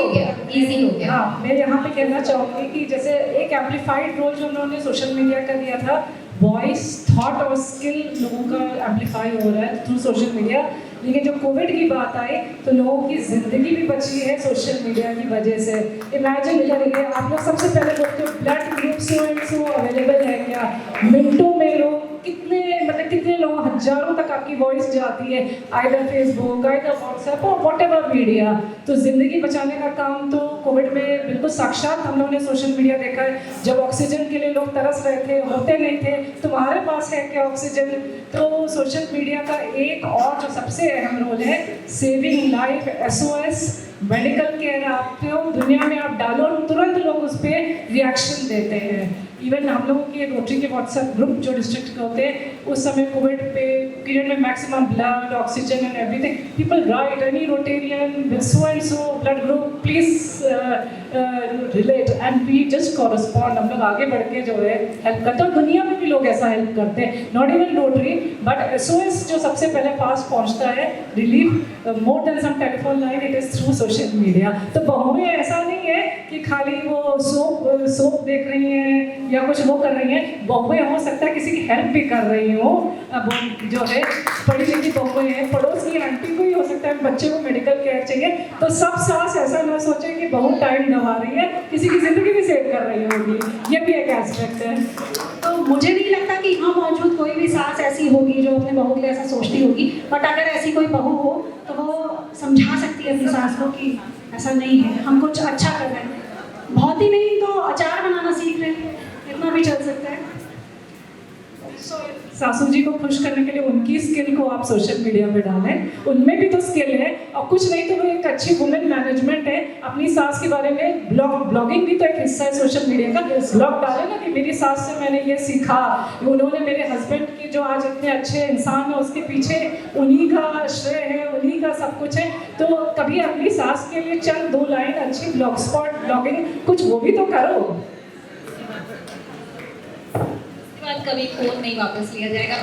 हो गया। हाँ, मैं यहाँ पे कहना चाहूँगी कि जैसे एक एम्पलीफाइड रोल जो उन्होंने सोशल मीडिया का दिया था, वॉइस, थॉट और स्किल लोगों का एम्पलीफाई हो रहा है थ्रू सोशल मीडिया। लेकिन जब कोविड की बात आई तो लोगों की ज़िंदगी भी बची है सोशल मीडिया की वजह से। इमेजिन करिए, आप लोग सबसे पहले बोलते हो blood group so and so available है क्या, मिनटों में लोग कितने लोग, हजारों तक आपकी वॉइस जाती है, आइदर फेसबुक, आइदर व्हाट्सएप और व्हाटएवर मीडिया। तो ज़िंदगी बचाने का काम तो कोविड में बिल्कुल साक्षात हम लोगों ने सोशल मीडिया देखा है। जब ऑक्सीजन के लिए लोग तरस रहे थे, होते नहीं थे, तुम्हारे पास है क्या ऑक्सीजन, तो सोशल मीडिया का एक और जो सबसे अहम रोल है, saving life, SOS, medical care. आप दुनिया में आप डालो और तुरंत लोग उस पर रिएक्शन देते हैं। इवन हम लोगों के रोटरी के व्हाट्सएप ग्रुप जो डिस्ट्रिक्ट के होते हैं, उस समय कोविड पे पीरियड में maximum blood, oxygen and everything, people write any Rotarian so and so blood group please relate and we just correspond. हम लोग आगे बढ़ के जो है हेल्प करते हैं, और दुनिया में भी लोग ऐसा हेल्प करते हैं, not even Rotary but SOS जो सबसे पहले पास पहुंचता है, relief more than some telephone line, it is through social media. तो बहुएं ऐसा नहीं है कि खाली वो सोप देख रही हैं या कुछ वो कर रही हैं, बहुएं हो सकता है किसी की हेल्प भी कर रही हो। अब जो है पढ़ी लिखी बहुएं हैं, पड़ोस की आंटी को ही हो सकता है बच्चे को मेडिकल केयर चाहिए, तो सब सास ऐसा ना सोचे कि बहू टाइम गंवा रही है, किसी की जिंदगी भी सेव कर रही होगी, ये भी एक एस्पेक्ट है। तो मुझे नहीं लगता कि यहाँ मौजूद कोई भी सास ऐसी होगी जो अपने बहू के लिए ऐसा सोचती होगी, बट अगर ऐसी कोई बहू हो तो वो समझा सकती है अपनी सास को कि ऐसा नहीं है, हम कुछ अच्छा कर रहे हैं, बहुत ही नहीं तो अचार बनाना सीख रहे हैं, इतना भी चल सकता है। सासू जी को खुश करने के लिए उनकी स्किल को आप सोशल मीडिया पे डालें, उनमें भी तो स्किल है, और कुछ नहीं तो वो एक अच्छी वुमेन मैनेजमेंट है। अपनी सास के बारे में ब्लॉगिंग भी तो एक हिस्सा है सोशल मीडिया का। ब्लॉग डालें ना कि मेरी सास से मैंने ये सीखा, उन्होंने मेरे हस्बैंड के जो आज इतने अच्छे इंसान है उसके पीछे उन्हीं का श्रेय है, उन्हीं का सब कुछ है। तो कभी अपनी सास के लिए चंद 2 लाइन अच्छी ब्लॉग स्पॉट ब्लॉगिंग कुछ वो भी तो करो। कभी फोन नहीं वापस लिया जाएगा।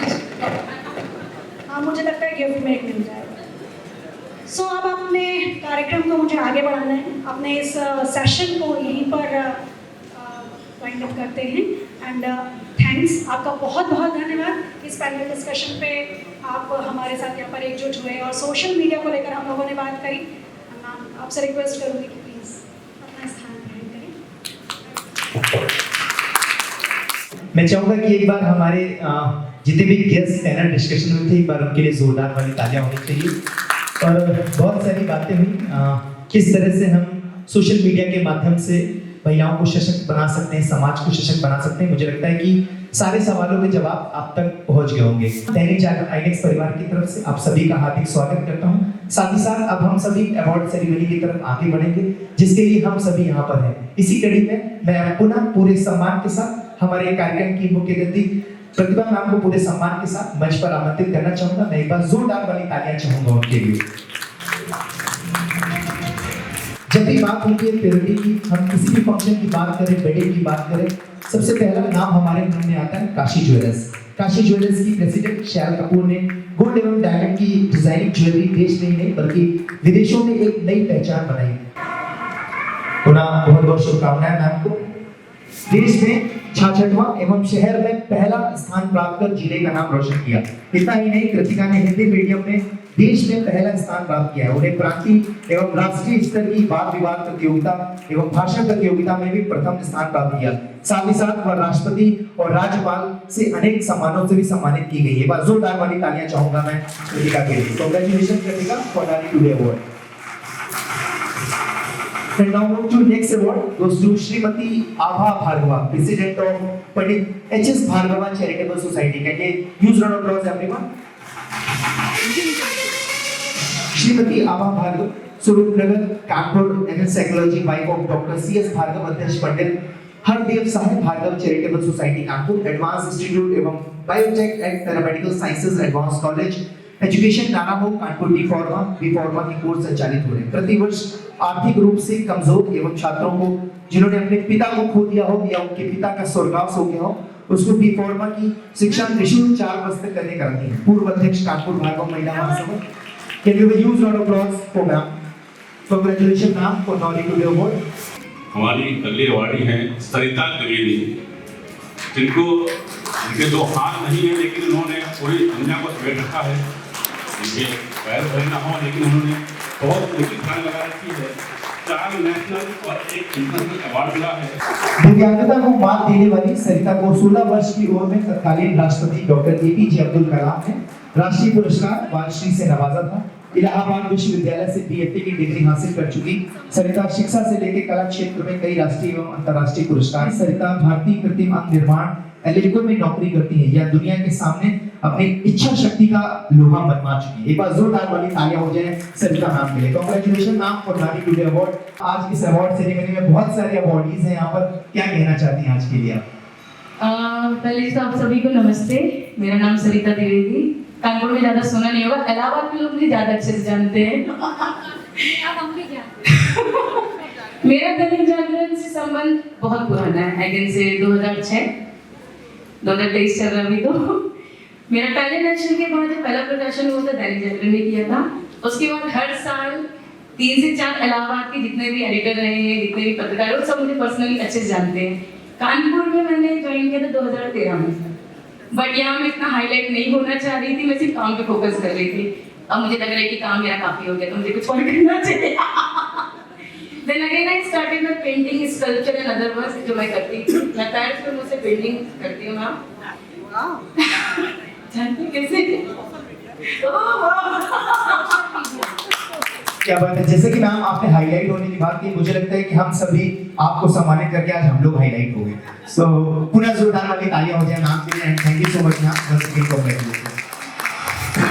हाँ, मुझे लगता है गिफ्ट में एक मिल जाएगा। सो अब अपने कार्यक्रम को मुझे आगे बढ़ाना है, अपने इस सेशन को यहीं पर वाइंड अप करते हैं। एंड थैंक्स, आपका बहुत बहुत धन्यवाद इस पैनल डिस्कशन पे आप हमारे साथ यहाँ पर एकजुट हुए और सोशल मीडिया को लेकर हम लोगों ने बात करी। मैम, आपसे रिक्वेस्ट करूँगी कि प्लीज़ अपना स्थान ग्रहण करें। मैं चाहूँगा कि एक बार हमारे जितने भी गेस्ट पैनल डिस्कशन हुए थे, एक बार उनके लिए जोरदार वाली तालियां होनी चाहिए। और बहुत सारी बातें हुई, किस तरह से हम सोशल मीडिया के माध्यम से महिलाओं को सशक्त बना सकते हैं, समाज को सशक्त बना सकते हैं। मुझे लगता है कि सारे सवालों के जवाब आप तक पहुंच गए होंगे। दैनिक जागरण आईनेक्स परिवार की तरफ से आप सभी का हार्दिक स्वागत करता हूं। साथ ही साथ अब हम सभी अवार्ड सेरेमनी की तरफ आगे बढ़ेंगे, जिसके लिए हम सभी यहाँ पर हैं। इसी कड़ी में मैं पुनः पूरे सम्मान के साथ हमारे कार्यक्रम की मुख्य अतिथि प्रतिभा मैम को पूरे सम्मान के साथ मंच पर आमंत्रित करना चाहूंगा। मैं एक बार जोरदार वाली तालियां चाहूंगा उनके लिए। जब भी बात होती है प्योरिटी की, हम किसी भी फंक्शन की बात करें, वेडिंग की बात करें, सबसे पहला नाम हमारे मन में आता है काशी ज्वेलर्स। काशी ज्वेलर्स की प्रेसिडेंट शैल कपूर ने गोल्ड एवं डायमंड की डिजाइनिंग ज्वेलरी देश में ही नहीं बल्कि विदेशों में एक नई पहचान बनाई। पुनः बहुत बहुत शुभकामनाएं मैम को। देश में 66वां एवं शहर में पहला स्थान प्राप्त कर जिले का नाम रोशन किया। इतना ही नहीं, कृतिका ने हिंदी मीडियम में देश में पहला स्थान प्राप्त किया है। उन्हें प्रांतीय एवं राष्ट्रीय स्तर की वाद विवाद प्रतियोगिता एवं भाषण प्रतियोगिता में भी प्रथम स्थान प्राप्त किया। साथ ही साथ वह राष्ट्रपति और राज्यपाल से अनेक सम्मानों से भी सम्मानित की गई है। एक बार जोरदार वाली तालियां चाहूंगा मैं कृतिका के लिए। Congratulation Kritika for Nari today award. And now move to next award goes to Srimati Abha Bhargava, President of Pandit H.S. Bhargava Charitable Society. Can you use round of applause everyone? Srimati Abha Bhargava, Surupnagar, Kanpur, MS Psychology, wife of Dr. C.S. Bhargava, Adhyaksh Pandit Hardev Sahib Bhargava Charitable Society, Kanpur, Advanced Institute एवं Biotech and Paramedical Sciences Advanced College, education नाना हो Kanpur B फॉर्मा की course संचालित हो रहे हैं। प्रतिवर्ष आर्थिक रूप से कमजोर एवं छात्रों को जिन्होंने अपने पिता को खो दिया हो या उनके पिता का स्वर्गवास हो गया हो, उसको बी फॉर्मा की शिक्षा निःशुल्क 4 वर्ष तक करने कराती है। पूर्व अध्यक्ष Kanpur Bhargava Mahila Mahasabha. Can you use round of applause for ma'am. Congratulation ma'am for Nari today award. हमारी अगली अवार्डी हैं सरिता त्रिवेदी, जिनके 2 हाथ नहीं है लेकिन उन्होंने पूरी दुनिया को समेट रखा है। इनके पैर भरे ना हो लेकिन उन्होंने बहुत ऊंची ठान लगा रखी है। 4 नेशनल और 1 इंटरनेशनल अवार्ड मिला है। दिव्यांगता को मात देने वाली सरिता को 16 वर्ष की उम्र में तत्कालीन राष्ट्रपति डॉक्टर APJ अब्दुल कलाम ने राष्ट्रीय पुरस्कार वाजश्री से नवाजा था। इलाहाबाद विश्वविद्यालय से PhD की डिग्री हासिल कर चुकी सरिता शिक्षा से लेकर कला क्षेत्र में कई राष्ट्रीय एवं अंतर्राष्ट्रीय पुरस्कार। सरिता भारतीय कृत्रिम अंग निर्माण एलिको में नौकरी करती है। यह दुनिया के सामने अपनी इच्छा शक्ति का लोहा मनवा चुकी है। एक बार जोरदार वाली तालियां हो जाए सरिता मैम के लिए। Congratulation ma'am for Nari today award. आज इस अवार्ड सेरेमनी में बहुत सारे अवार्डीज हैं यहाँ पर, क्या कहना चाहती हैं आज के लिए आप? पहले तो आप सभी को नमस्ते। मेरा नाम सरिता द्विवेदी। कानपुर में ज्यादा सुना नहीं होगा, इलाहाबाद के लोग मुझे ज्यादा अच्छे से जानते हैं। मेरा दैनिक जागरण से संबंध बहुत पुराना है। आई कैन से 2023 चल रहा अभी तो। मेरा पहले नेशनल के बाद जो पहला प्रकाशन हुआ था दैनिक जागरण में किया था। उसके बाद हर साल 3 से 4 इलाहाबाद के जितने भी एडिटर रहे हैं, जितने भी पत्रकार हैं, वो सब मुझे पर्सनली अच्छे से जानते हैं। कानपुर में मैंने ज्वाइन किया था 2013 में, बट यहाँ मैं इतना हाईलाइट नहीं होना चाह रही थी। मैं सिर्फ काम पे फोकस कर रही थी। अब मुझे लग रहा है कि काम मेरा काफी हो गया, तो मुझे कुछ और करना चाहिए। Then again I started with painting, sculpture and other work जो मैं करती थी। मैं पैर पे मुझसे पेंटिंग करती हूँ मैम। जानती कैसे? क्या बात है। जैसे कि मैम आपने हाईलाइट होने की बात की, मुझे लगता है कि हम सभी आपको सम्मानित करके आज हम लोग हाईलाइट हो गए। सो पुनः जोरदार वाली तालियां हो जाए मैम के लिए। And thank you so much ma'am. Once again congratulation.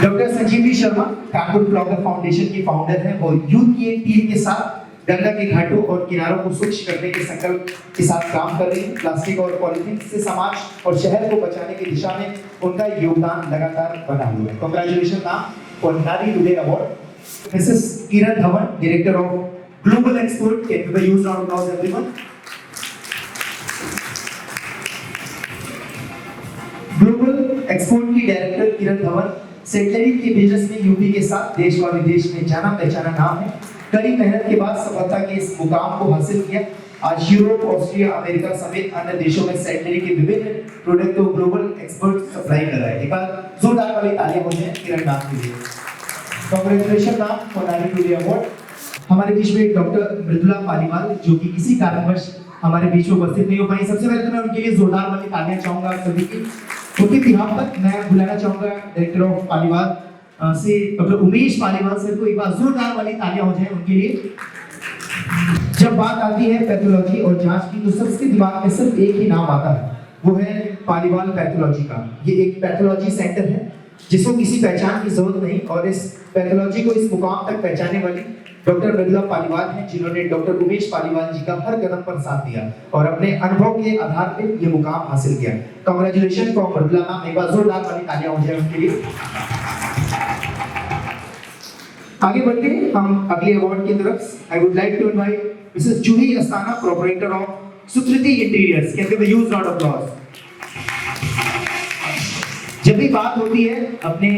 Doctor Sanjeevani Sharma Kanpur blogger foundation की फाउंडर हैं। वो यूथ की एक टीम के साथ गंगा के घाटों और किनारों को स्वच्छ करने के संकल्प के साथ काम कर रही है। प्लास्टिक और पॉलीथीन से समाज और शहर को बचाने की दिशा में उनका योगदान लगातार बना हुआ है। Congratulation ma'am for Nari today award. Mrs Kiran Dhawan, director of global export. Can you use round of applause everyone. Global export की डायरेक्टर किरण धवन सेटेलाइट के बिजनेस में यूपी के साथ देश और विदेश में जाना पहचाना नाम है। कड़ी मेहनत के बाद सफलता के इस मुकाम को हासिल किया। आज यूरोप, ऑस्ट्रिया, अमेरिका समेत अन्य देशों में सैटलरी के विभिन्न प्रोडक्ट को ग्लोबल एक्सपर्ट सप्लाई कर रहा है। एक बार जोरदार वाली तालियां हो जाए किरण मैम के लिए। Congratulation ma'am for Nari today award. हमारे बीच में डॉक्टर मृदुला पालीवाल जो कि किसी कारणवश हमारे बीच में उपस्थित नहीं हो पाई। सबसे पहले तो मैं उनके लिए जोरदार वाली तालियां चाहूंगा आप सभी की। उनके बिहाफ पर मैं बुलाना चाहूंगा डायरेक्टर ऑफ पालीवाल से डॉक्टर उमेश पालीवाल सर को। एक बार जोरदार वाली तालियां हो जाए उनके लिए। जब बात आती है पैथोलॉजी और जांच की, तो सबसे दिमाग में सिर्फ एक ही नाम आता है, वो है पालीवाल पैथोलॉजी का। ये एक पैथोलॉजी सेंटर है जिसको किसी पहचान की जरूरत नहीं, और इस पैथोलॉजी को इस मुकाम तक पहचाने वाली डॉक्टर मृदुला पालीवाल हैं, जिन्होंने डॉक्टर उमेश पालीवाल जी का हर कदम पर साथ दिया और अपने अनुभव के आधार पर ये मुकाम हासिल किया। Congratulation for Mridula ma'am. एक बार जोरदार वाली तालियां हो जाए उनके लिए। आगे बढ़ते हम अगले अवार्ड की तरफ। I would like to invite Mrs Juhi Asthana, proprietor of Sukriti interiors. Can we use round of applause. जब भी बात होती है अपने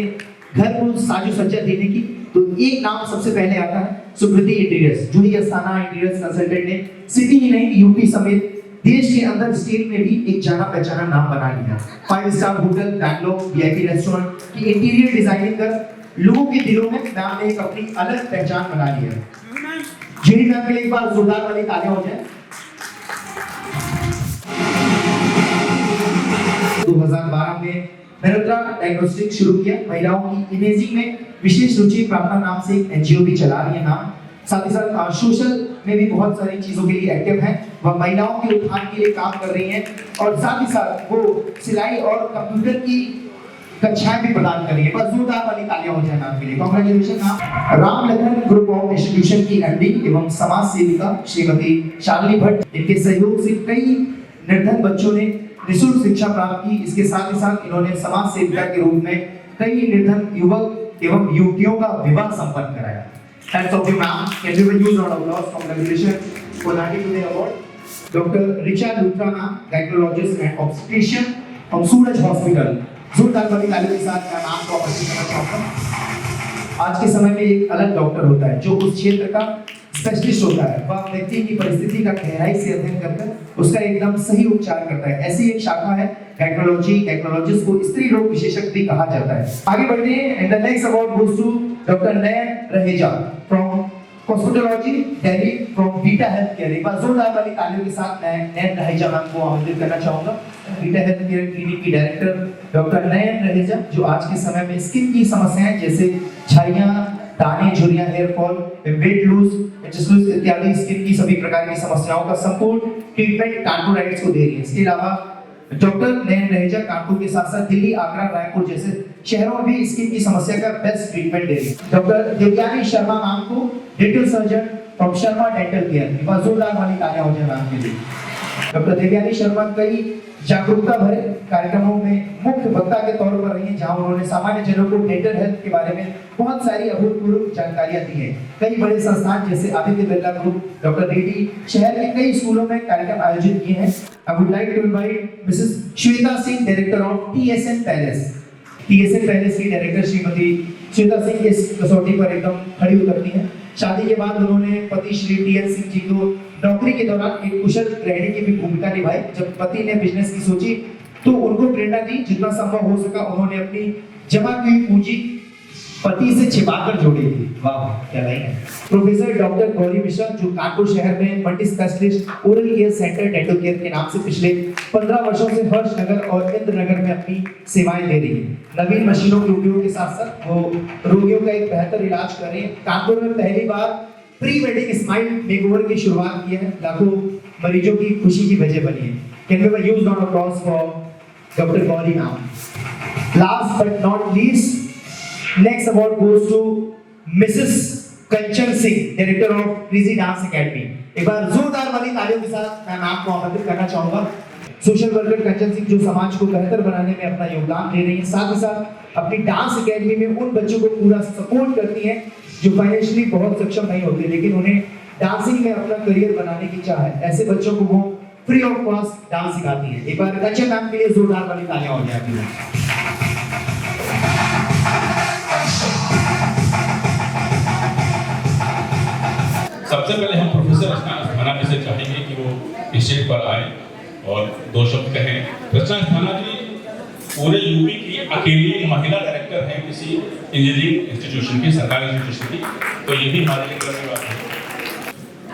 घर को साजो सज्जा देने की, तो एक नाम सबसे पहले आता है, सुकृति इंटीरियर्स। जूही अस्थाना इंटीरियर्स कंसल्टेंट ने सिटी ही नहीं यूपी समेत देश के अंदर स्टेट में भी एक जाना पहचाना नाम बना लिया। 5 star hotel, Bangalore, VIP restaurant की इंटीरियर डिजाइनिंग कर लोगों के दिलों में मैम ने एक अपनी अलग पहचान बना ली है। जेडी मैम के लिए एक बार जोरदार वाली तालियां हो जाए। 2012 में मेहरोत्रा डायग्नोस्टिक शुरू किया। महिलाओं की इमेजिंग में विशेष रुचि प्रार्थना नाम से एक एनजीओ भी चला रही है मैम। साथ ही साथ सोशल में भी बहुत सारी चीजों के लिए एक्टिव हैं। वह महिलाओं के उत्थान के लिए काम कर रही हैं और साथ ही साथ वो सिलाई और कंप्यूटर की कक्षाएं भी प्रदान कर रही है। बस जोरदार वाली तालियां हो जाए मैम के लिए। Congratulation ma'am. Ram Lakhan group of institution की एमडी एवं समाज सेविका श्रीमती शालिनी भट्ट, इनके सहयोग से कई निर्धन बच्चों ने निःशुल्क शिक्षा प्राप्त की। इसके साथ ही साथ इन्होंने समाज सेविका के रूप में कई निर्धन युवक एवं युवतियों का विवाह संपन्न कराया। Thanks of you ma'am. Can we use round of applause? Congratulations for landing today award. Dr. Richa Luthra ma'am, gynecologist and obstetrician from Suraj Hospital. जोरदार वाली तालियों के साथ मैं आपको आमंत्रित करना चाहता हूँ। आज के समय में एक अलग डॉक्टर होता है जो उस क्षेत्र का स्पेशलिस्ट होता है। वह व्यक्ति की परिस्थिति का गहराई से अध्ययन कर उसका एकदम सही उपचार करता है। ऐसी एक शाखा है गायनेकोलॉजी। गायनेकोलॉजिस्ट को स्त्री रोग विशेषज्ञ भी कहा जाता है। आगे बढ़ते हैं। And the next award goes to doctor Nayan Raheja from hospitology Delhi from beta health care. एक बार जोरदार वाली तालियों के साथ मैं नयन रहेजा मैम को आमंत्रित करना चाहूंगा। बीटा हेल्थ केयर क्लिनिक की डायरेक्टर डॉक्टर नयन रहेजा, जो आज के समय में स्किन की समस्याएं जैसे छाइयां, दाने, झुर्रियां, हेयर फॉल, वेट लूज इत्यादि स्किन की सभी प्रकार की समस्याओं का संपूर्ण ट्रीटमेंट कानपुर राइट्स को दे रही है। इसके अलावा डॉक्टर नयन रहेजा कानपुर के साथ साथ दिल्ली, आगरा, रायपुर जैसे शहरों में भी स्किन की समस्या का बेस्ट ट्रीटमेंट दे रही है। डॉक्टर देवयानी शर्मा मैम को dental surgeon from Sharma dental care. जोरदार वाली तालियां हो जाए मैम के लिए। डॉक्टर देवयानी शर्मा कई जागरूकता भरे कार्यक्रमों में मुख्य वक्ता के तौर पर रही हैं, जहां उन्होंने सामान्य जनों को डेंटल हेल्थ के बारे में बहुत सारी अभूतपूर्व जानकारियां दी हैं। कई बड़े संस्थान जैसे आदित्य बिरला ग्रुप, डॉक्टर रेड्डी शहर के कई स्कूलों में कार्यक्रम आयोजित किए हैं। I would like to invite Mrs Shweta Singh, director of TSN palace. TSN palace की डायरेक्टर श्रीमती श्वेता सिंह इस कसौटी पर एकदम खड़ी उतरती हैं। शादी के बाद उन्होंने पति श्री टीएन सिंह जी को नौकरी के दौरान एक कुशल गृहिणी की भी भूमिका निभाई। जब पति ने बिजनेस की सोची तो उनको प्रेरणा दी। जितना संभव हो सका उन्होंने अपनी जमा की पूंजी पति से छिपाकर जोड़ी थी। वाह क्या लाइन है। प्रोफेसर डॉक्टर गौरी मिश्रा, जो कानपुर शहर में multi specialist oral care centre dental care के नाम से पिछले 15 वर्षों से हर्ष नगर और इंद्र नगर में अपनी सेवाएं दे रही है। नवीन मशीनों के उपयोग के साथ साथ वो रोगियों का एक बेहतर इलाज कर रहे हैं। कानपुर में पहली बार प्री वेडिंग स्माइल मेकओवर की शुरुआत की है। लाखों मरीजों की खुशी की वजह बनी है। Can we use round of applause for doctor Gauri ma'am. Last but not least, next award goes to Mrs. Kanchan Singh, director of crazy dance academy. एक बार जोरदार वाली तालियों के साथ मैं आपको आमंत्रित करना चाहूंगा। सोशल वर्कर कंचन सिंह जो समाज को बेहतर बनाने में अपना योगदान दे रही हैं, साथ ही साथ अपनी डांस एकेडमी में उन बच्चों को पूरा सपोर्ट करती हैं जो फाइनेंशियली बहुत सक्षम नहीं होते, लेकिन उन्हें डांसिंग में अपना करियर बनाने की चाह है। ऐसे बच्चों को वो फ्री ऑफ कॉस्ट डांस सिखाती है। एक बार कंचन मैम के लिए जोरदार वाली तालियां हो जाए। सबसे पहले हम प्रोफेसर रचना जी से चाहेंगे कि वो स्टेज पर आए और दो शब्द कहें। रचना जी पूरे यूपी की अकेली महिला डायरेक्टर हैं किसी इंजीनियरिंग इंस्टीट्यूशन की, सरकारी इंस्टीट्यूशन की, तो ये भी हमारे लिए गर्व की बात है।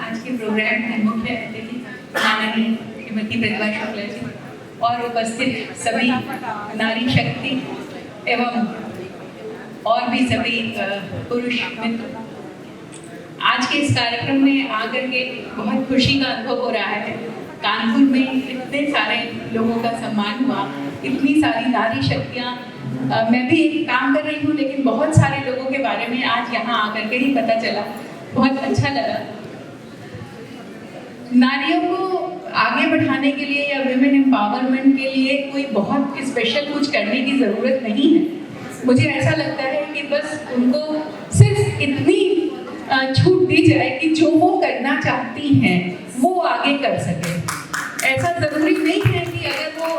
आज के प्रोग्राम में मुख्य अतिथि माननीय श्रीमती प्रतिभा शुक्ला जी और उपस्थित सभी नारी शक्ति एवं और भी सभी पुरुष मित्र, आज के इस कार्यक्रम में आकर के बहुत खुशी का अनुभव हो रहा है। कानपुर में इतने सारे लोगों का सम्मान हुआ, इतनी सारी नारी शक्तियाँ, मैं भी काम कर रही हूँ लेकिन बहुत सारे लोगों के बारे में आज यहाँ आकर के ही पता चला, बहुत अच्छा लगा। नारियों को आगे बढ़ाने के लिए या विमेन एम्पावरमेंट के लिए कोई बहुत स्पेशल कुछ करने की ज़रूरत नहीं है। मुझे ऐसा लगता है कि बस उनको सिर्फ इतनी छूट दी जाए कि जो वो करना चाहती हैं वो आगे कर सके। ऐसा ज़रूरी नहीं है कि अगर वो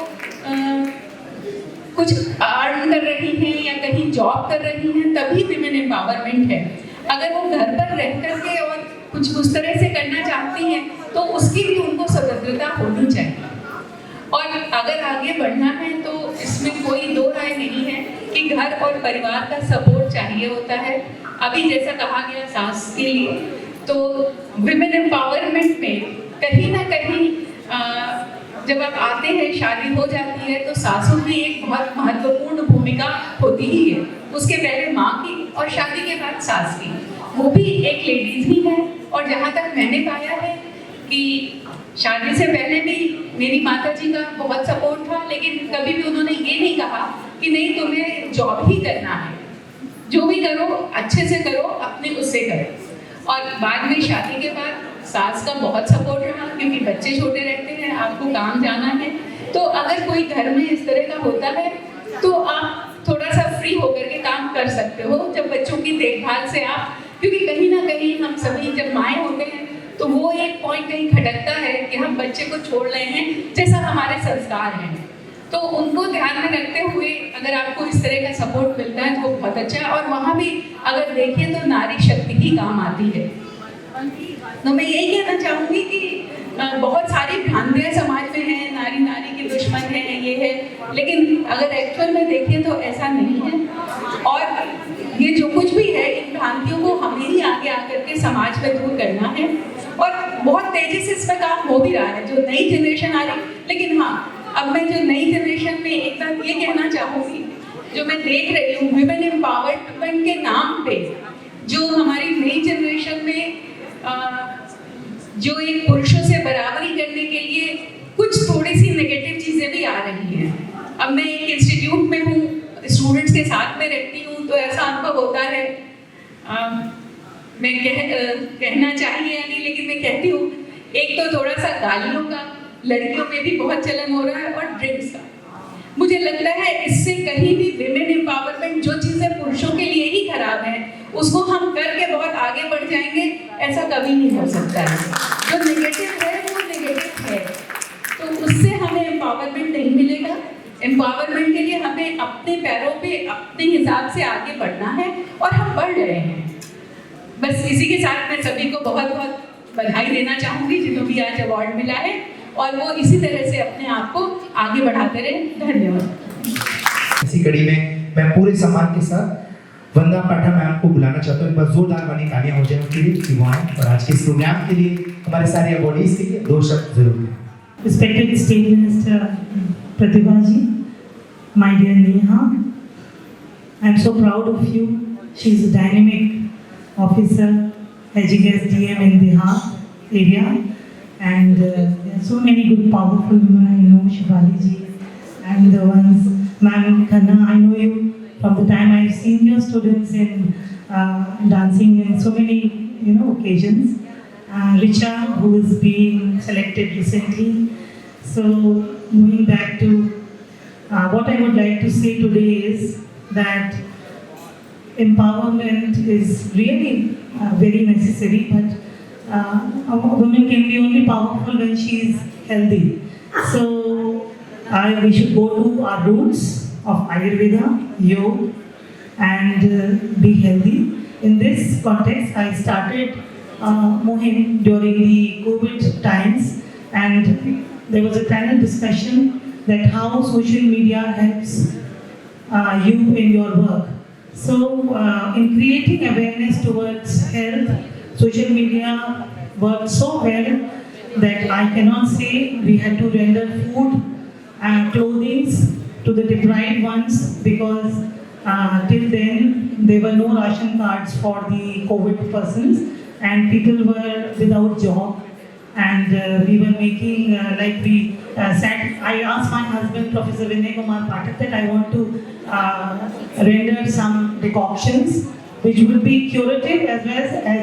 कुछ अर्न कर रही हैं या कहीं जॉब कर रही हैं तभी विमेन एम्पावरमेंट है। अगर वो घर पर रह करके और कुछ उस तरह से करना चाहती हैं तो उसकी भी उनको स्वतंत्रता होनी चाहिए। और अगर आगे बढ़ना है तो इस इसमें कोई दो राय नहीं है कि घर और परिवार का सपोर्ट चाहिए होता है। अभी जैसा कहा गया सास के लिए, तो विमेन एम्पावरमेंट में कहीं ना कहीं जब आप आते हैं, शादी हो जाती है, तो सासों की एक बहुत महत्वपूर्ण भूमिका होती ही है। उसके पहले माँ की और शादी के बाद सास की, वो भी एक लेडीज ही है। और जहाँ तक मैंने पाया है कि शादी से पहले भी मेरी माता जी का बहुत सपोर्ट था, लेकिन कभी भी उन्होंने ये नहीं कहा कि नहीं तुम्हें जॉब ही करना है, जो भी करो अच्छे से करो, अपने उससे करो। और बाद में शादी के बाद सास का बहुत सपोर्ट रहा, क्योंकि बच्चे छोटे रहते हैं, आपको काम जाना है। तो अगर कोई घर में इस तरह का होता है तो आप थोड़ा सा फ्री होकर के काम कर सकते हो, जब बच्चों की देखभाल से आप, क्योंकि कहीं ना कहीं हम सभी जब माएँ होते हैं तो वो एक पॉइंट कहीं खटकता है कि हम बच्चे को छोड़ रहे हैं, जैसा हमारे संस्कार हैं। तो उनको ध्यान में रखते हुए अगर आपको इस तरह का सपोर्ट मिलता है तो वो बहुत अच्छा है। और वहाँ भी अगर देखें तो नारी शक्ति ही काम आती है। तो मैं यही कहना चाहूँगी कि बहुत सारी भ्रांतियाँ समाज में हैं, नारी नारी के दुश्मन है, ये है, लेकिन अगर एक्चुअल में देखें तो ऐसा नहीं है। और ये जो कुछ भी है, इन भ्रांतियों को हमें ही आगे आकर के समाज में दूर करना है। और बहुत तेजी से इसमें काम हो भी रहा है, जो नई जनरेशन आ रही। लेकिन हाँ, अब मैं जो नई जनरेशन में एक बात ये कहना चाहूँगी, जो मैं देख रही हूँ विमेन एम्पावरमेंट के नाम पे, जो हमारी नई जनरेशन में जो एक पुरुषों से बराबरी करने के लिए कुछ थोड़ी सी नेगेटिव चीज़ें भी आ रही हैं। अब मैं एक इंस्टीट्यूट में हूँ, स्टूडेंट्स के साथ में रहती हूँ, तो ऐसा अनुभव होता है, मैं कहना चाहिए या नहीं, लेकिन मैं कहती हूँ, एक तो थोड़ा सा गालियों का लड़कियों में भी बहुत चलन हो रहा है, और ड्रिंक्स का। मुझे लगता है इससे कहीं भी विमेन एम्पावरमेंट, जो चीज़ें पुरुषों के लिए ही खराब है, उसको हम करके बहुत आगे बढ़ जाएंगे, ऐसा कभी नहीं हो सकता है। जो नेगेटिव है वो नेगेटिव है, तो उससे हमें एम्पावरमेंट नहीं मिलेगा। एम्पावरमेंट के लिए हमें अपने पैरों पे अपने हिसाब से आगे बढ़ना है, और हम बढ़ रहे हैं। बस इसी के साथ मैं सभी को बहुत बहुत बधाई देना चाहूँगी जिन्होंने भी आज अवार्ड मिला है, और वो इसी तरह से अपने आप को आगे बढ़ाते रहे। धन्यवाद। इसी कड़ी में मैं पूरे सम्मान के साथ वंदना पाठक मैम को बुलाना चाहता हूँ। एक बार जोरदार वाली तालियां हो जाए उनके लिए कि वो आए और आज के इस प्रोग्राम के लिए, हमारे सारे अवॉर्डीज के लिए दो शब्द जरूर हैं। Respected State Minister Pratibha ji, my dear Neha, I'm so proud of you. She's a dynamic officer, HGS DM in Bihar area, and there are so many good, powerful women I know, Shivali ji, and the ones, Ma'am Khanna, I know you from the time I've seen your students in dancing in so many, occasions. Richa, who is being selected recently. So moving back to what I would like to say today is that empowerment is really very necessary, but a woman can be only powerful when she is healthy. So we should go to our roots of Ayurveda, Yoga, and be healthy. In this context, I started Mohim during the COVID times, and there was a panel discussion that how social media helps you in your work. So in creating awareness towards health, social media worked so well that I cannot say we had to render food and clothing to the deprived ones, because till then there were no ration cards for the COVID persons, and people were without job, and we were making I asked my husband, Professor Vinay Kumar Pathak, that I want to render some decoctions which will be curative as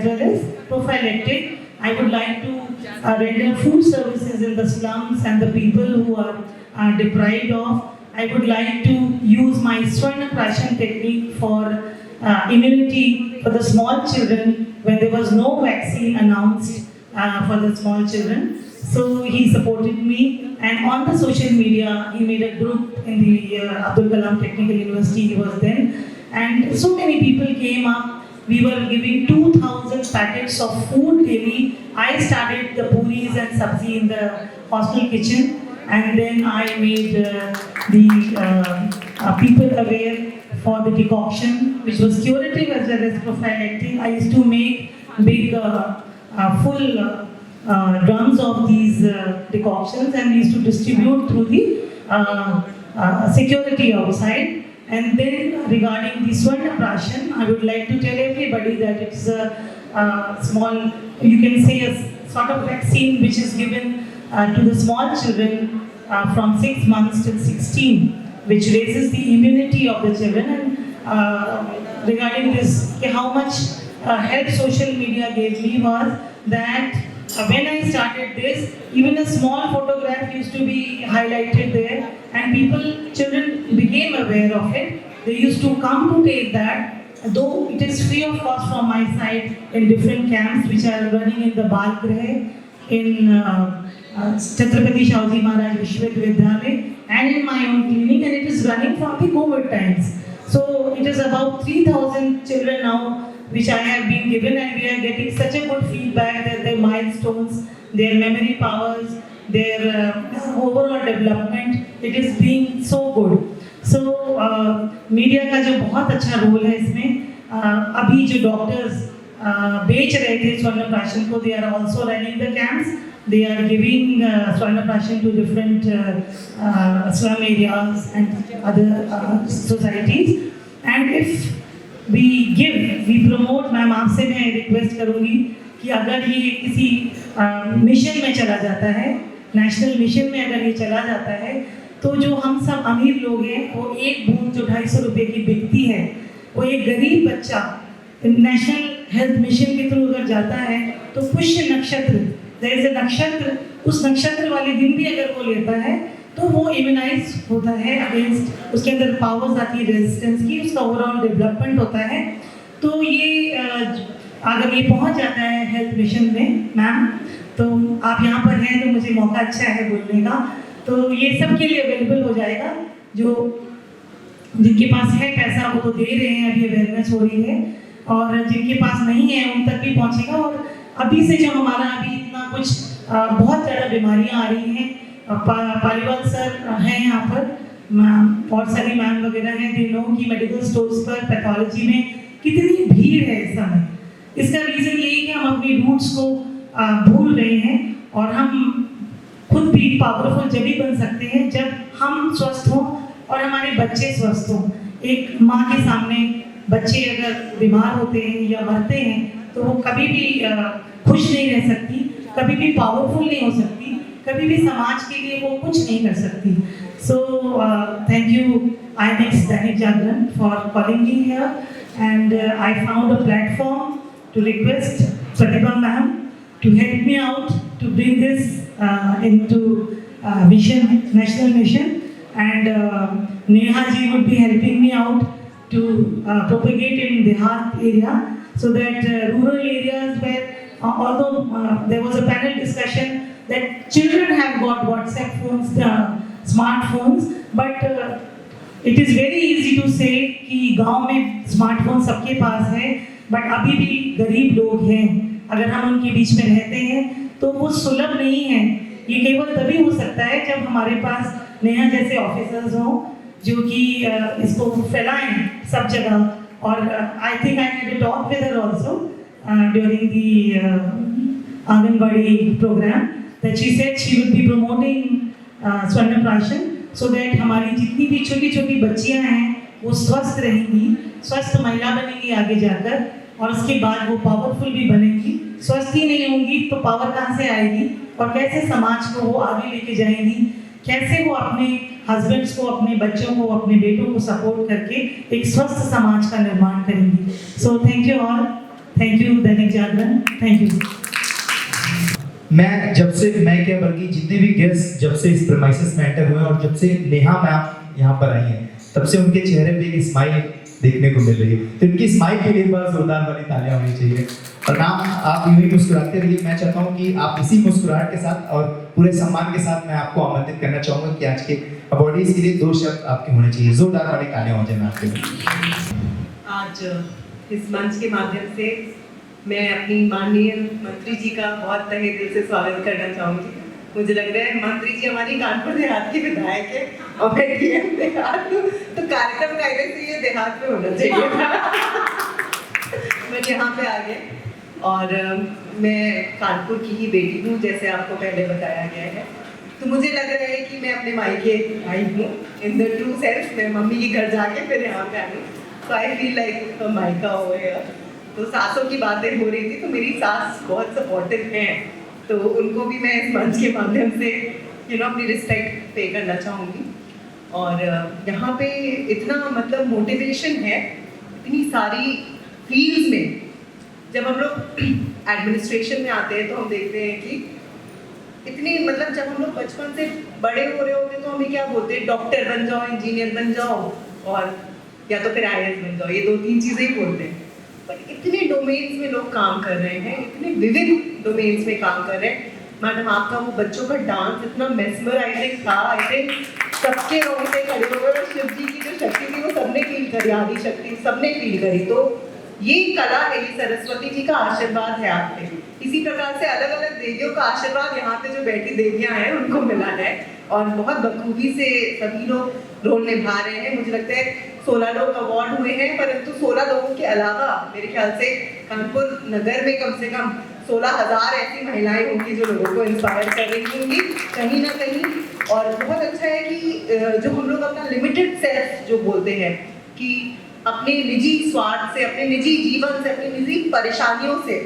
well as prophylactic. I would like to render food services in the slums and the people who are deprived of. I would like to use my Swarna Prashan technique for immunity for the small children when there was no vaccine announced for the small children. So he supported me, and on the social media he made a group in the Abdul Kalam Technical University he was then, and so many people came up. We were giving 2,000 packets of food daily. I started the puris and sabzi in the hostel kitchen, and then I made the people aware for the decoction, which was curative as well as prophylactic. I used to make big full drums of these decoctions, and we used to distribute through the security outside. And then regarding the Swarna Prashan, I would like to tell everybody that it's a small, you can say a sort of vaccine which is given to the small children from 6 months till 16, which raises the immunity of the children. And regarding this, how much help social media gave me was that when I started this, even a small photograph used to be highlighted there, and children became aware of it. They used to come to take that, though it is free of cost from my side in different camps which are running in the Bal Grah, in Chhatrapati Shahuji Maharaj Vishwavidyalaya, and in my own clinic, and it is running from the COVID times. So it is about 3,000 children now which I have been given, and we are getting such a good feedback that their milestones, their memory powers, their overall development, it is being so good. So media का जो बहुत अच्छा role है इसमें, अभी जो doctors बेच रहे थे स्वर्ण प्राशन को, they are also running the camps. They are giving Swarna Prashan to different slum areas and other societies. And if we give, we promote. Ma'am आपसे मैं रिक्वेस्ट करूँगी कि अगर ये किसी मिशन में चला जाता है, नेशनल मिशन में अगर ये चला जाता है, तो जो हम सब अमीर लोग हैं, वो एक बूंद जो 250 रुपये की बिकती है, वो एक गरीब बच्चा नेशनल हेल्थ मिशन के थ्रू अगर जाता है, तो पुष्य नक्षत्र, जैसे नक्षत्र, उस नक्षत्र वाले दिन भी अगर वो लेता है, तो वो इम्यूनाइज होता है अगेंस्ट, उसके अंदर पावर्स आती है रेजिस्टेंस की, उसका ओवरऑल डेवलपमेंट होता है। तो ये अगर ये पहुंच जाता है हेल्थ मिशन में मैम, तो आप यहाँ पर हैं तो मुझे मौका अच्छा है बोलने का, तो ये सबके लिए अवेलेबल हो जाएगा। जो जिनके पास है पैसा वो तो दे रहे हैं, अभी अवेयरनेस हो रही है, और जिनके पास नहीं है उन तक भी पहुँचेगा। और अभी से जो हमारा अभी इतना कुछ बहुत ज़्यादा बीमारियाँ आ रही हैं, पालीवाल सर हैं यहाँ पर और सभी मैम वगैरह हैं, दिनों की मेडिकल स्टोर्स पर पैथोलॉजी में कितनी भीड़ है इस समय। इसका रीज़न यही कि हम अपनी रूट्स को भूल रहे हैं, और हम खुद भी पावरफुल जब भी बन सकते हैं जब हम स्वस्थ हों और हमारे बच्चे स्वस्थ हों। एक माँ के सामने बच्चे अगर बीमार होते हैं या मरते हैं तो वो कभी भी खुश नहीं रह सकती, कभी भी पावरफुल नहीं हो सकती, कभी भी समाज के लिए वो कुछ नहीं कर सकती। So thank you INEX Dainik Jagran for calling me here, and I found a platform to request Pratibha ma'am to help me out to bring this into mission, national mission, and Neha ji would be helping me out to propagate in Dehat area, so that rural areas where although there was a panel discussion that children have got WhatsApp phones, smartphones, but it is very easy to say कि गांव में smartphone सबके पास है, but अभी भी गरीब लोग हैं, अगर हम उनके बीच में रहते हैं तो वो सुलभ नहीं है। ये केवल तभी हो सकता है जब हमारे पास नेहा जैसे ऑफिसर्स हों जो कि इसको फैलाएं सब जगह। और I think I had a talk with her also during the anganwadi programme that she said she would be promoting Swarna Prashan, so that हमारी जितनी भी छोटी छोटी बच्चियां हैं वो स्वस्थ रहेंगी, स्वस्थ महिला बनेंगी आगे जाकर, और उसके बाद वो पावरफुल भी बनेंगी। स्वस्थ ही नहीं होंगी तो पावर कहाँ से आएगी, और कैसे समाज को वो आगे लेके जाएंगी, कैसे वो अपने हस्बैंड्स को, अपने बच्चों को, अपने बेटों को सपोर्ट करके एक स्वस्थ समाज का निर्माण करेंगी। So thank you all, thank you Dainik Jagran, thank you. मैं क्या बल्कि जितने भी गेस्ट जब से इस प्रेमाइसेस में एंटर हुए और जब से नेहा मैम यहाँ पर आई हैं, तब से उनके चेहरे पे एक स्माइल देखने को मिल रही है। तो इनकी स्माइल के लिए बस जोरदार वाली तालियां होनी चाहिए। और मैम आप यूं ही मुस्कुराते रहिए। मैं चाहता हूं कि आप इसी मुस्कुराहट के साथ और पूरे सम्मान के साथ मैं आपको आमंत्रित करना चाहूंगा कि आज के अवॉर्डीज के लिए 2 शब्द आपके होने चाहिए। जोरदार वाली तालियां हो जाए आपके लिए। आज इस मंच के माध्यम से मैं अपनी माननीय मंत्री जी का बहुत तहे दिल से स्वागत करना चाहूँगी। मुझे लग रहा है मंत्री जी हमारी कानपुर देहात की विधायक है और मैं डीएम देहात हूँ, तो कार्यक्रम का आइडिया ये देहात में होना चाहिए था। मैं यहाँ पे आ गए और मैं कानपुर की ही बेटी हूँ, जैसे आपको पहले बताया गया है। तो मुझे लग रहा है कि मैं अपने मायके आई हूँ इन द ट्रू सेंस। मैं मम्मी के घर जाके फिर यहाँ पे आई हूँ, तो आई फील लाइक मायका हो गया। तो सासों की बातें हो रही थी, तो मेरी सास बहुत सपोर्टिव हैं, तो उनको भी मैं इस मंच के माध्यम से अपनी रिस्पेक्ट पे करना चाहूँगी। और यहाँ पे इतना मतलब मोटिवेशन है इतनी सारी फील्ड्स में। जब हम लोग एडमिनिस्ट्रेशन में आते हैं तो हम देखते हैं कि इतनी मतलब जब हम लोग बचपन से बड़े हो रहे होते हैं तो हमें क्या बोलते हैं, डॉक्टर बन जाओ, इंजीनियर बन जाओ और या तो फिर IAS बन जाओ, ये 2-3 चीज़ें ही बोलते हैं। पर इतने डोमेन्स में लोग काम कर रहे हैं, इतने विविध डोमेन्स में काम कर रहे हैं। मैडम आपका वो बच्चों का डांस इतना मेस्मराइजिंग था, आई थिंक सबके रोंगटे खड़े हो गए। और शिव जी की जो शक्ति थी वो सबने फील करी, आदि शक्ति सबने फील करी। तो ये कला है, ये सरस्वती जी का आशीर्वाद है आप पे। इसी प्रकार से अलग अलग देवियों का आशीर्वाद यहाँ पे जो बैठी देवियाँ हैं उनको मिला है और बहुत बखूबी से सभी लोग रोल निभा रहे हैं। मुझे लगता है 16 लोग अवार्ड हुए हैं, परंतु 16 लोगों के अलावा मेरे ख्याल से कानपुर नगर में कम से कम 16,000 ऐसी महिलाएं होंगी जो लोगों को इंस्पायर कर रही होंगी कहीं ना कहीं। और बहुत अच्छा है कि जो हम लोग अपना लिमिटेड सेल्फ जो बोलते हैं कि अपने निजी स्वार्थ से, अपने निजी जीवन से, अपनी निजी परेशानियों से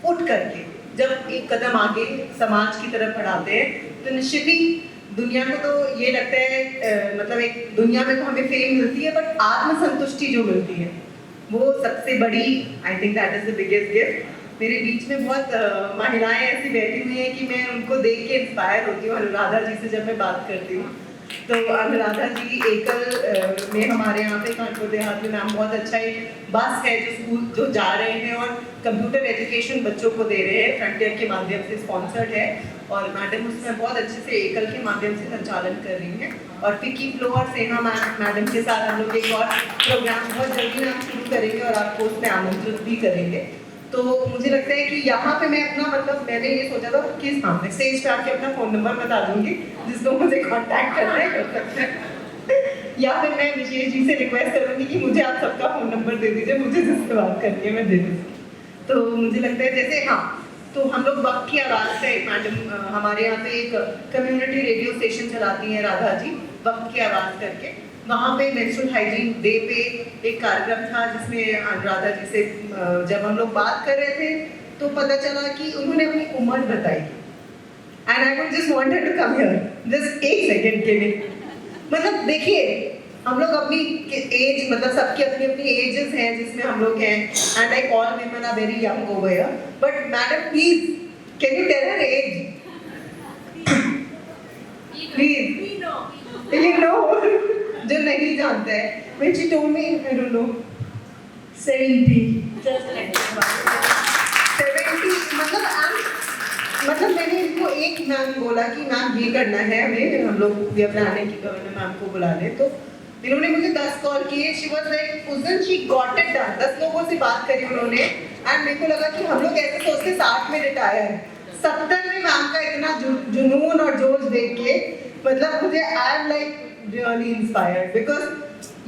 उठ करके जब एक कदम आगे समाज की तरफ बढ़ाते हैं तो निश्चित ही दुनिया को तो ये लगता है मतलब एक दुनिया में तो हमें फेम मिलती है, बट आत्मसंतुष्टि जो मिलती है वो सबसे बड़ी, I think that is the biggest gift. मेरे बीच में बहुत महिलाएं ऐसी बैठी हुई हैं कि मैं उनको देख के इंस्पायर होती हूँ। अनुराधा जी से जब मैं बात करती हूँ तो अनुराधा जी एकल में हमारे यहाँ पे कानपुर देहात में मैम बहुत अच्छा एक बस है जो स्कूल जो जा रहे हैं और कंप्यूटर एजुकेशन बच्चों को दे रहे हैं, फ्रंटियर के माध्यम से स्पॉन्सर्ड है और मैडम उसमें बहुत अच्छे से एकल के माध्यम से संचालन कर रही हैं। और फिक्की फ्लो और सेना मैडम के साथ हम लोग एक और प्रोग्राम बहुत जल्दी हम शुरू करेंगे और आपको उसमें आमंत्रित भी करेंगे। तो मुझे लगता है कि यहाँ पे मैं अपना मतलब मैंने ये सोचा था कि मैं स्टेज पे आके अपना फ़ोन नंबर बता दूंगी, जिसको मुझे कांटेक्ट करना है कर सकते हैं, या फिर मैं विशेष जी से रिक्वेस्ट करूँगी कि मुझे आप सबका फ़ोन नंबर दे दीजिए, मुझे जिससे बात करनी है मैं दे दूँगी। तो मुझे लगता है जैसे हाँ, तो हम लोग वक्त की आवाज़ का एक मैडम हमारे यहाँ पे एक कम्युनिटी रेडियो स्टेशन चलाती हैं राधा जी, वक्त की आवाज़ करके। वहाँ पे मेंस्ट्रुअल हाइजीन डे पे एक कार्यक्रम था जिसमें अनुराधा जी से जब हम लोग बात कर रहे थे तो पता चला कि उन्होंने अपनी उम्र बताई and I would just wanted to come here just एक सेकंड के लिए। मतलब देखिए हम लोग अपनी एज मतलब सबकी अपनी अपनी एजेस हैं जिसमें हम लोग हैं and like all women are very young over here, but madam please can you tell her age please? You know जो नहीं जानता है, when she told me I don't know 70 मतलब मैंने इनको एक मैम बोला कि मैम ये करना है हमें, हम लोग ये प्लानिंग की गवर्नर मैम को बुला ले, तो इन्होंने मुझे 10 कॉल किए। शी वाज लाइक उस दिन शी गॉट इट डन। 10 लोगों से बात करी उन्होंने एंड मेरे को लगा कि हम लोग ऐसे सोचते 60 में रिटायर, 70 में मैम का इतना जुनून और जोश देख के मतलब मुझे I am like really inspired. Because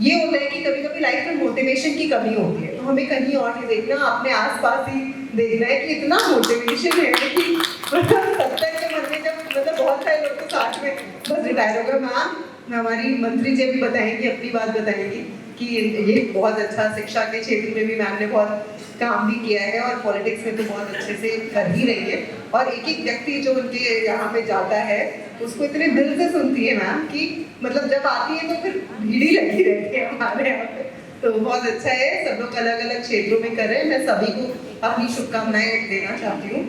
ये होता है कि कभी कभी लाइफ में मोटिवेशन की कमी होती है, तो हमें कहीं और नहीं देखना, अपने आसपास ही देखना है कि इतना मोटिवेशन है कि मतलब 70 के मन में जब मतलब बहुत सारे लोग तो 60 में बस रिटायर हो गए। मैम हमारी मंत्री जी भी बताएंगी, अपनी बात बताएंगी कि ये बहुत अच्छा शिक्षा के क्षेत्र में भी मैम ने बहुत काम भी किया है और पॉलिटिक्स में तो बहुत अच्छे से कर ही रही है और एक एक व्यक्ति जो उनके यहाँ पे जाता है उसको इतने दिल से सुनती है मैम कि मतलब जब आती है तो फिर भीड़ ही लगी रहती है हमारे यहाँ पे। तो बहुत अच्छा है, सब लोग अलग अलग क्षेत्रों में कर रहे हैं। मैं सभी को अपनी शुभकामनाएं देना चाहती हूँ।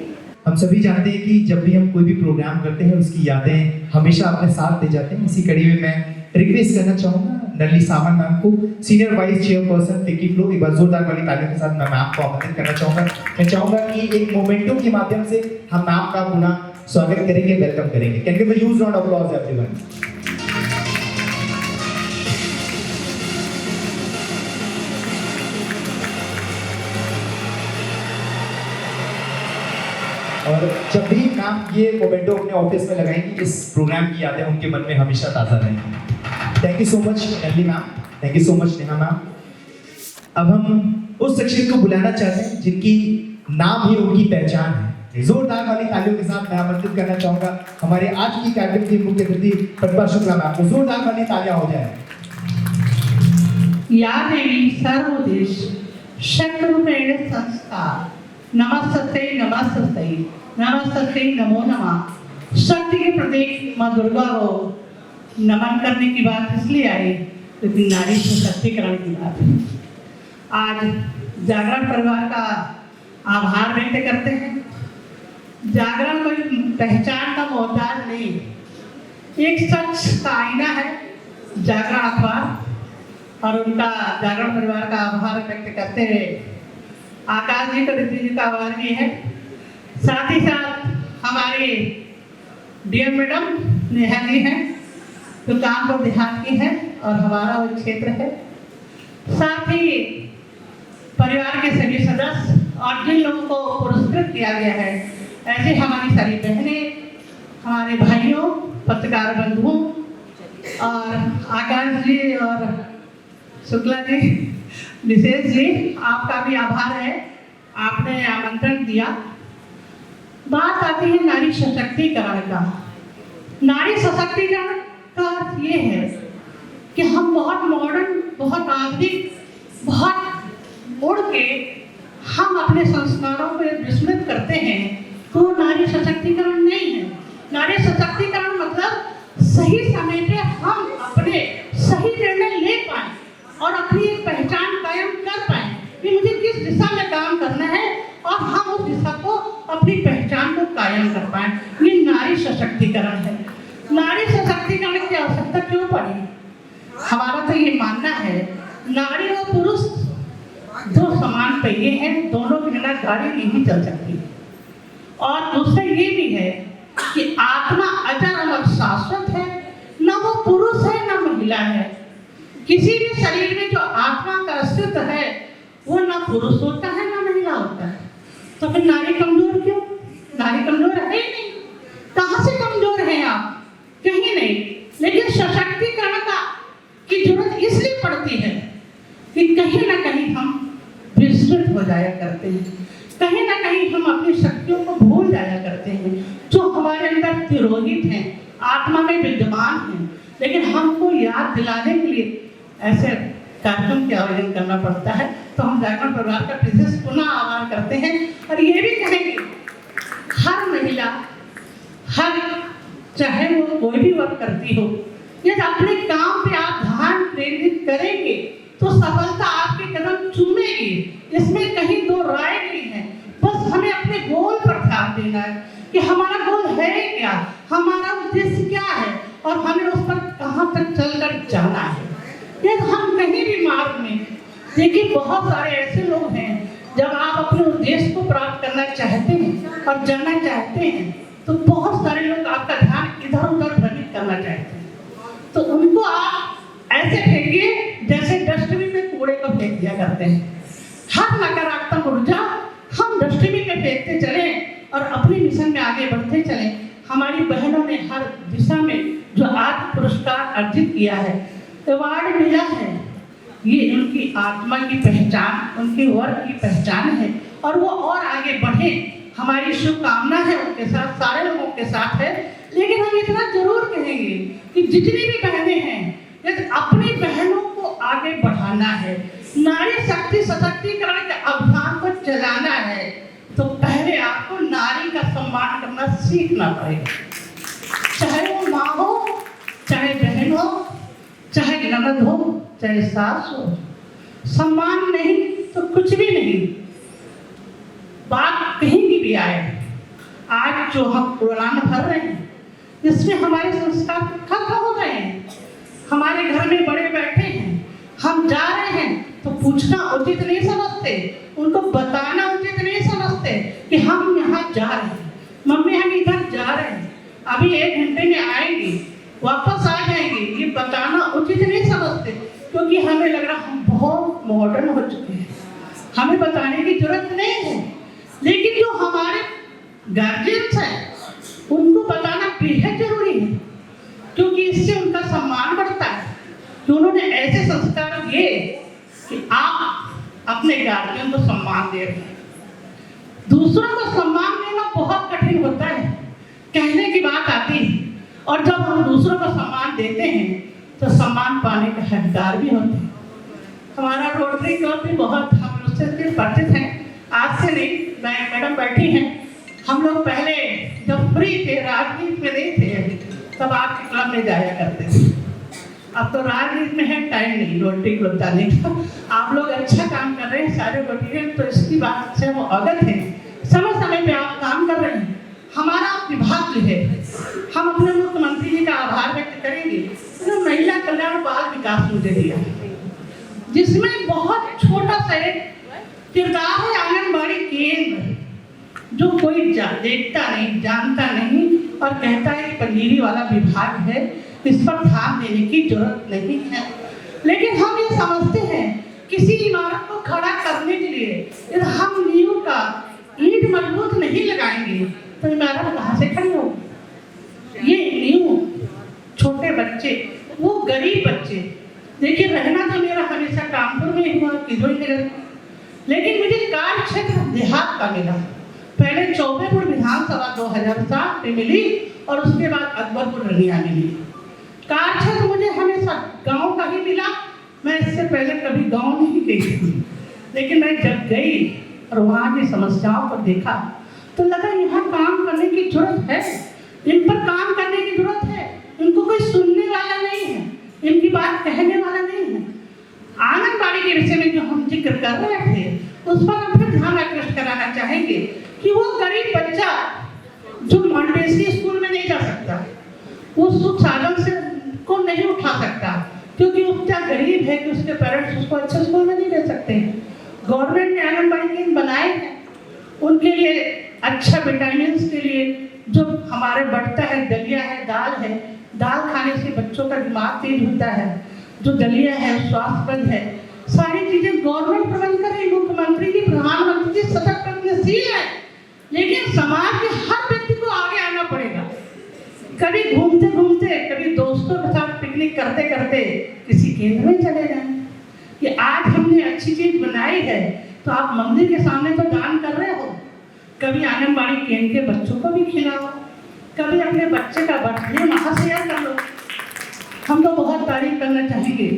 हम सभी जानते हैं कि जब भी हम कोई भी प्रोग्राम करते हैं उसकी यादें हमेशा अपने साथ दे जाते हैं। इसी कड़ी में मैं रिक्वेस्ट करना चाहूँगा नलिनी सावंत मैम को, senior vice chairperson FICCI flow, एक बार जोरदार वाली तालियों के साथ मैं मैम को आमंत्रित करना चाहूँगा। मैं चाहूँगा कि एक मोमेंटो के माध्यम से हम मैम का पुनः स्वागत करेंगे, वेलकम करेंगे। Can give a huge round of applause everyone. और जब भी मैम ये मोमेंटो अपने ऑफिस में लगाएंगी, इस प्रोग्राम की यादें उनके मन में हमेशा ताज़ा रहेंगी। Thank you so much Nalini ma'am, thank you so much Neha ma'am. अब हम उस सेक्शन को बुलाना चाहते हैं जिनकी नाम ही उनकी पहचान है। जोरदार वाली तालियों के साथ मैं आमंत्रित करना चाहूंगा हमारे आज की कार्यक्रम की मुख्य अतिथि प्रतिभा शुक्ला मैम को। जोरदार वाली तालियां हो जाए। या देवी सर्वोदेश शक्तिरूपेण संस्था नमस्ते नमस्ते नमस्ते नमो नमः। शक्ति के प्रतीक माँ दुर्गा को नमन करने की बात इसलिए आई क्योंकि नारी सशक्तिकरण की बात है। आज जागरण परिवार का आभार व्यक्त करते हैं। जागरण कोई पहचान का मोहताज नहीं, एक सच का आईना है जागरण अखबार, और उनका जागरण परिवार का आभार व्यक्त करते हुए आकाश जी को रिद्धि जी का आभार भी है। साथ ही साथ हमारे डियर मैडम नेहा जी हैं जो कानपुर देहात की है और हमारा वो क्षेत्र है। साथ ही परिवार के सभी सदस्य और जिन लोगों को पुरस्कृत किया गया है, ऐसे हमारी सारी बहनें, हमारे भाइयों, पत्रकार बंधुओं और आकाश जी और शुक्ला जी, विशेष जी आपका भी आभार है, आपने आमंत्रण दिया। बात आती है नारी सशक्तिकरण का। नारी सशक्तिकरण का अर्थ ये है कि हम बहुत मॉडर्न, बहुत आधुनिक, बहुत उड़ के हम अपने संस्कारों को विस्मृत करते हैं, तो नारी सशक्तिकरण नहीं है। नारी सशक्तिकरण मतलब सही समय पे हम अपने सही निर्णय ले पाए और अपनी एक पहचान कायम कर पाए कि मुझे किस दिशा में काम करना है और हम उस दिशा को, अपनी पहचान को कायम कर पाए। ये नारी सशक्तिकरण है। नारी सशक्तिकरण की आवश्यकता क्यों पड़ी? हमारा तो ये मानना है नारी और पुरुष दो समान पहिए हैं, दोनों के बिना गाड़ी नहीं चल सकती। और दूसरा ये भी है कि आत्मा अजर और शाश्वत है, न वो पुरुष है न महिला है। किसी भी शरीर में जो आत्मा का अस्तित्व है वो न पुरुष होता है न महिला होता है। तो फिर नारी कमजोर क्यों? नारी कमजोर है ही नहीं। कहाँ से कमजोर है आप? कहीं नहीं। लेकिन सशक्तिकरण का की जरूरत इसलिए पड़ती है कि कहीं ना कहीं हम विस्मृत हो जाया करते हैं, कहीं ना कहीं हम अपनी शक्तियों को भूल जाया करते हैं जो हमारे अंदर तिरोहित हैं, आत्मा में विद्यमान हैं। लेकिन हमको याद दिलाने के लिए ऐसे कार्यक्रम के आयोजन करना पड़ता है। तो हम जागरण परिवार का विशेष पुनः आह्वान करते हैं और ये भी कहेंगे हर महिला, हर चाहे वो कोई भी वर्क करती हो, यदि अपने काम पे आप ध्यान केंद्रित करेंगे तो सफलता आपके कदम चूमेगी। इसमें कहीं दो राय नहीं है। बस हमें अपने गोल पर ध्यान देना है कि हमारा गोल है क्या, हमारा उद्देश्य क्या है और हमें उस पर कहाँ तक चलकर जाना है। यदि हम कहीं भी मार्ग में, देखिए बहुत सारे ऐसे लोग हैं, जब आप अपने उद्देश्य को प्राप्त करना चाहते हैं और जाना चाहते हैं तो बहुत सारे लोग आपका ध्यान इधर उधर भ्रमित करना चाहते हैं। तो उनको आप ऐसे फेंकिए जैसे डस्टबिन में कूड़े को फेंक दिया करते हैं। हर नकारात्मक ऊर्जा हम डस्टबिन में फेंकते चले और अपने मिशन में आगे बढ़ते चले। हमारी बहनों ने हर दिशा में जो आज पुरस्कार अर्जित किया है, अवार्ड मिला है, ये उनकी आत्मा की पहचान, उनके वर्ग की पहचान है और वो और आगे बढ़े, हमारी शुभकामना है उनके साथ, सारे लोगों के साथ है। लेकिन हम इतना जरूर कहेंगे कि जितनी भी बहनें हैं, यदि अपनी बहनों को आगे बढ़ाना है, नारी शक्ति सशक्तिकरण के अभियान को चलाना है, तो पहले आपको नारी का सम्मान करना सीखना पड़ेगा। चाहे वो माँ हो, चाहे बहन हो, चाहे ननद हो, चाहे सास हो। सम्मान नहीं तो कुछ भी नहीं। बात कहीं की भी आए, आज जो हम उड़ान भर रहे हैं इसमें हमारे संस्कार खत्म हो गए हैं। हमारे घर में बड़े बैठे हैं, हम जा रहे हैं तो पूछना उचित नहीं समझते, उनको बताना उचित नहीं समझते कि हम यहाँ जा रहे हैं, मम्मी हम इधर जा रहे हैं, अभी 1 घंटे में आएंगे, वापस आ जाएंगे, ये बताना उचित नहीं समझते। क्योंकि हमें लग रहा हम बहुत मॉडर्न हो चुके हैं, हमें बताने की जरूरत नहीं है। लेकिन जो हमारे गार्जियंस हैं, उनको बताना बेहद जरूरी है, क्योंकि इससे उनका सम्मान बढ़ता है कि उन्होंने ऐसे संस्कार दिए कि आप अपने गार्जियन को सम्मान दे रहे हैं। दूसरों को सम्मान देना बहुत कठिन होता है, कहने की बात आती है, और जब हम दूसरों को सम्मान देते हैं तो सम्मान पाने का हकदार भी होते हैं। हमारा रोटरी क्लब भी बहुत हम उससे परिचित हैं, आज से नहीं, मैडम बैठी हैं, हम लोग पहले जब फ्री थे, राजनीति में नहीं थे, तब आपके क्लब में जाया करते थे। अब तो राजनीति में है, टाइम नहीं रोटरी क्लब जाने का। आप लोग अच्छा काम कर रहे हैं सारे रोटरियन, तो इसकी बात से वो अवगत हैं, समय समय पे आप काम कर रहे हैं। हमारा विभाग जो है, हम अपने मुख्यमंत्री जी का आभार व्यक्त करेंगे, उन्होंने महिला कल्याण बाल विकास मुझे दिया, जिसमें बहुत छोटा सा एक किरदार है आंगनबाड़ी केंद्र, जो कोई देखता नहीं, जानता नहीं, और कहता है पंजीरी वाला विभाग है, इस पर ध्यान देने की जरूरत नहीं है। लेकिन हम ये समझते हैं किसी इमारत को खड़ा करने के लिए यदि हम नींव का ईंट मजबूत नहीं लगाएंगे तो इमारत कहाँ से खड़ी होगी। ये नींव छोटे बच्चे, वो गरीब बच्चे, देखिए रहना तो मेरा हमेशा कानपुर में हुआ, किदोई नगर, लेकिन मुझे कार्य क्षेत्र देहात का मिला। पहले चौबेपुर विधानसभा 2007 में मिली और उसके बाद अकबरपुर रनिया मिली। कार्य क्षेत्र मुझे हमेशा गांव का ही मिला, मैं इससे पहले कभी गांव नहीं गई थी, लेकिन मैं जब गई और वहाँ की समस्याओं को देखा तो लगा यहाँ काम करने की जरूरत है, इन पर काम करने की जरूरत है। इनको कोई सुनने वाला नहीं है, इनकी बात कहने वाला नहीं है। आंगनबाड़ी के विषय में जो हम जिक्र कर रहे थे, उस पर हम फिर ध्यान आकृष्ट कराना चाहेंगे कि वो गरीब बच्चा जो मॉन्टेसरी स्कूल में नहीं जा सकता, वो सुख साधन से को नहीं उठा सकता, क्योंकि वो क्या गरीब है कि उसके पेरेंट्स उसको अच्छे स्कूल में नहीं दे सकते हैं। गवर्नमेंट ने आंगनबाड़ी केंद्र बनाए हैं, उनके लिए अच्छा विटामिन के लिए जो हमारे बढ़ता है, दलिया है, दाल खाने से बच्चों का दिमाग तेज होता है, जो दलिया है स्वास्थ्यप्रद है, सारी चीजें गवर्नमेंट प्रबंध कर रही, मुख्यमंत्री जी, प्रधानमंत्री जी सतत प्रयत्नशील है, लेकिन समाज के हर व्यक्ति को आगे आना पड़ेगा। कभी घूमते घूमते, कभी दोस्तों के साथ पिकनिक करते करते किसी केंद्र में चले जाएं कि आज हमने अच्छी चीज बनाई है, तो आप मंदिर के सामने तो दान कर रहे हो, कभी आंगनबाड़ी केंद्र के बच्चों को भी खिलाओ, कभी अपने बच्चे का बर्थडे वहाँ शेयर कर लो। हम तो बहुत तारीफ करना चाहेंगे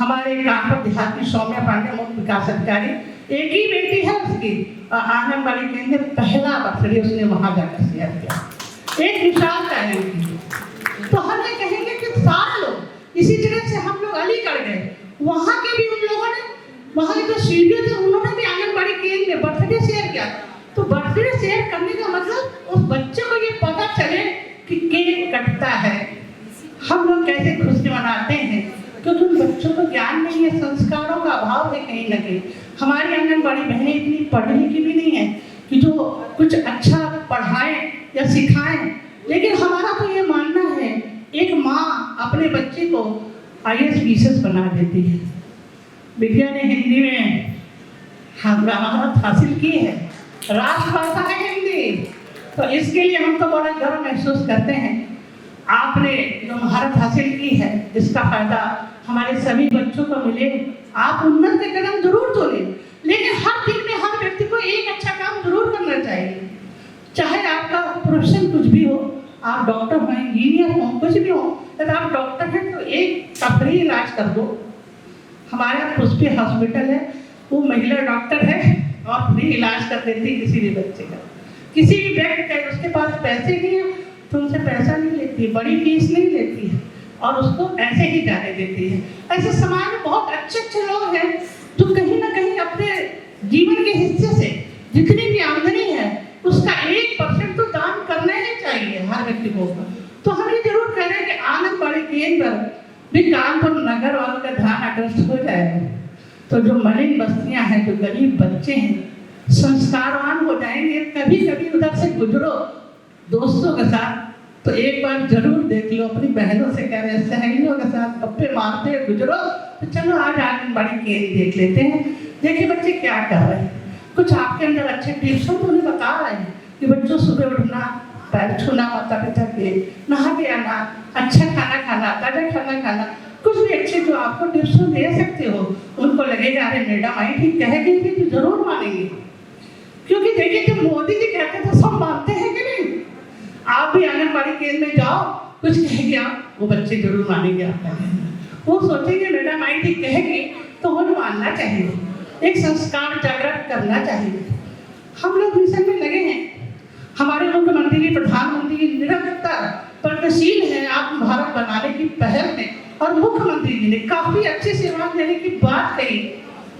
हमारे कानपुर देहात की सौम्या पांडे मुख्य विकास अधिकारी, एक ही बेटी है उसकी, और आंगनबाड़ी केंद्र पहला बर्थडे उसने वहाँ जाकर शेयर किया, एक मिसाल का है उनकी। तो हम ये कहेंगे कि सारे लोग इसी तरह से हम लोग अलीगढ़ गए, वहाँ के भी उन लोगों ने, वहाँ के जो सीनियर थे उन्होंने भी आंगनबाड़ी केंद्र में बर्थडे शेयर किया। तो बर्थडे शेयर करने का मतलब उस बच्चे को ये पता चले कि केक कटता है, हम लोग कैसे खुशी मनाते हैं, क्योंकि उन बच्चों को ज्ञान नहीं है, संस्कारों का अभाव है कहीं न कहीं। हमारी आंगनबाड़ी बहनें इतनी पढ़ी लिखी भी नहीं है कि जो कुछ अच्छा पढ़ाएं या सिखाएं, लेकिन हमारा तो ये मानना है एक माँ अपने बच्चे को IAS BCS बना देती है। विद्या ने हिंदी में महारत हासिल की है, राष्ट्रभाषा है हिंदी, तो इसके लिए हम तो बड़ा गर्व महसूस करते हैं। आपने जो महारत हासिल की है, इसका फायदा हमारे सभी बच्चों को मिले। आप उन्नत के कदम जरूर तोलें, लेकिन हर दिन में हर व्यक्ति को एक अच्छा काम जरूर करना चाहिए, चाहे आपका प्रोफेशन कुछ भी हो, आप डॉक्टर हो, इंजीनियर हो, कुछ भी हो, यदि आप डॉक्टर हैं तो एक फ्री इलाज कर दो। हमारे पुष्पी हॉस्पिटल है, वो महिला डॉक्टर है और फ्री इलाज कर देती है किसी भी बच्चे का। किसी भी व्यक्ति का उसके पास पैसे नहीं है तो उनसे पैसा नहीं लेती, बड़ी फीस नहीं लेती है और उसको ऐसे ही जाने देती है। ऐसे समाज में बहुत अच्छे लोग हैं जो कहीं ना कहीं अपने जीवन के हिस्से से जितनी भी आमदनी है उसका 1% तो दान करना ही चाहिए हर व्यक्ति को। तो हम ये जरूर कह रहे हैं कि आंगनबाड़ी केंद्र भी कानपुर नगर वालों का ध्यान आकर्षित हो जाएगा, तो जो मलिन बस्तियां हैं, जो गरीब बच्चे हैं, संस्कारवान हो जाएंगे। कभी कभी उधर से गुजरो दोस्तों के साथ तो एक बार जरूर देख लो, अपनी बहनों से कह रहे हैं, सहेलियों के साथ गप्पे मारते गुजरो, तो चलो आज आंगनबाड़ी केंद्र देख लेते हैं, देखिए बच्चे क्या कर रहे हैं, कुछ आपके अंदर अच्छे टिप्स हो तो उन्हें बता रहे हैं कि बच्चों सुबह उठना, पैर छूना माता पिता के, नहा के आना, अच्छा खाना खाना, ताजा खाना खाना, कुछ भी अच्छे जो आपको टिप्स दे सकते हो, उनको लगेगा अरे मैडम आई ठीक कह गई थी तो जरूर मानेंगे। क्योंकि देखिए जब मोदी जी कहते तो सब मानते हैं कि नहीं। आप भी आंगनबाड़ी केंद्र में जाओ, कुछ कह गया वो बच्चे जरूर मानेंगे आपका कहना। वो सोचेंगे मैडम आई ठीक कहेगी तो वो मानना चाहिए, एक संस्कार जागृत करना चाहिए। हम लोग मिशन में लगे हैं, हमारे मुख्यमंत्री जी प्रधानमंत्री जी निरंतर प्रगतिशील है आत्म भारत बनाने की पहल में, और मुख्यमंत्री जी ने काफी अच्छी सेवा देने की बात कही।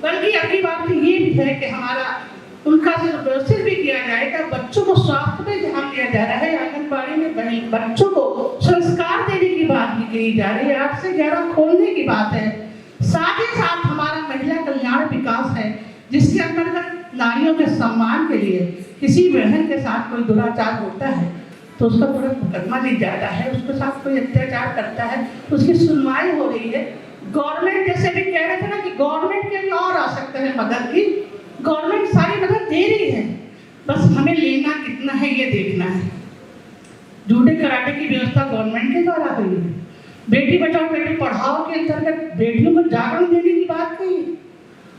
बल्कि अगली बात तो ये भी है कि हमारा उनका सिर्फ भी किया जाएगा, बच्चों को स्वास्थ्य पे ध्यान दिया जा रहा है। आंगनबाड़ी में बच्चों को संस्कार देने की बात भी कही जा रही है, 8 से 11 खोलने की बात है। साथ ही साथ हमारा महिला कल्याण विकास है, जिसके अंतर्गत नारियों के सम्मान के लिए किसी बहन के साथ कोई दुराचार होता है तो उसका तुरंत मुकदमा ली जाता है, उसके साथ कोई अत्याचार करता है उसकी सुनवाई हो रही है। गवर्नमेंट जैसे भी कह रहे थे ना कि गवर्नमेंट के भी और आ सकते हैं मदद की, गवर्नमेंट सारी मदद दे रही है, बस हमें लेना कितना है ये देखना है। जूडे कराटे की व्यवस्था गवर्नमेंट के द्वारा हुई है। बेटी बचाओ बेटी पढ़ाओ के अंतर्गत बेटियों को जागरण देने की बात कही।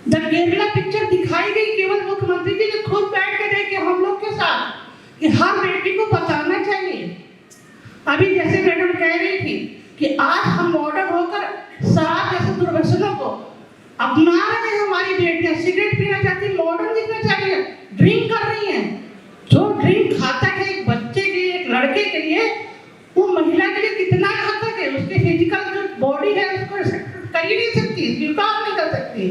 द केरला पिक्चर दिखाई गई, केवल मुख्यमंत्री जी ने खुद बैठ के देखे हम लोग के साथ कि हर बेटी को बचाना चाहिए। अभी जैसे मैडम कह रही थी कि आज हम मॉडर्न होकर शराब जैसे दुर्व्यसनों को अपना रहे हैं। हमारी बेटियां सिगरेट पीना चाहती, मॉडर्न दिखना चाहिए, ड्रिंक कर रही हैं। जो ड्रिंक घातक है एक बच्चे के लिए, एक लड़के के लिए, वो महिला के लिए कितना घातक है। उसके फिजिकल जो बॉडी है उसको कर ही नहीं सकती, स्वीकार नहीं कर सकती।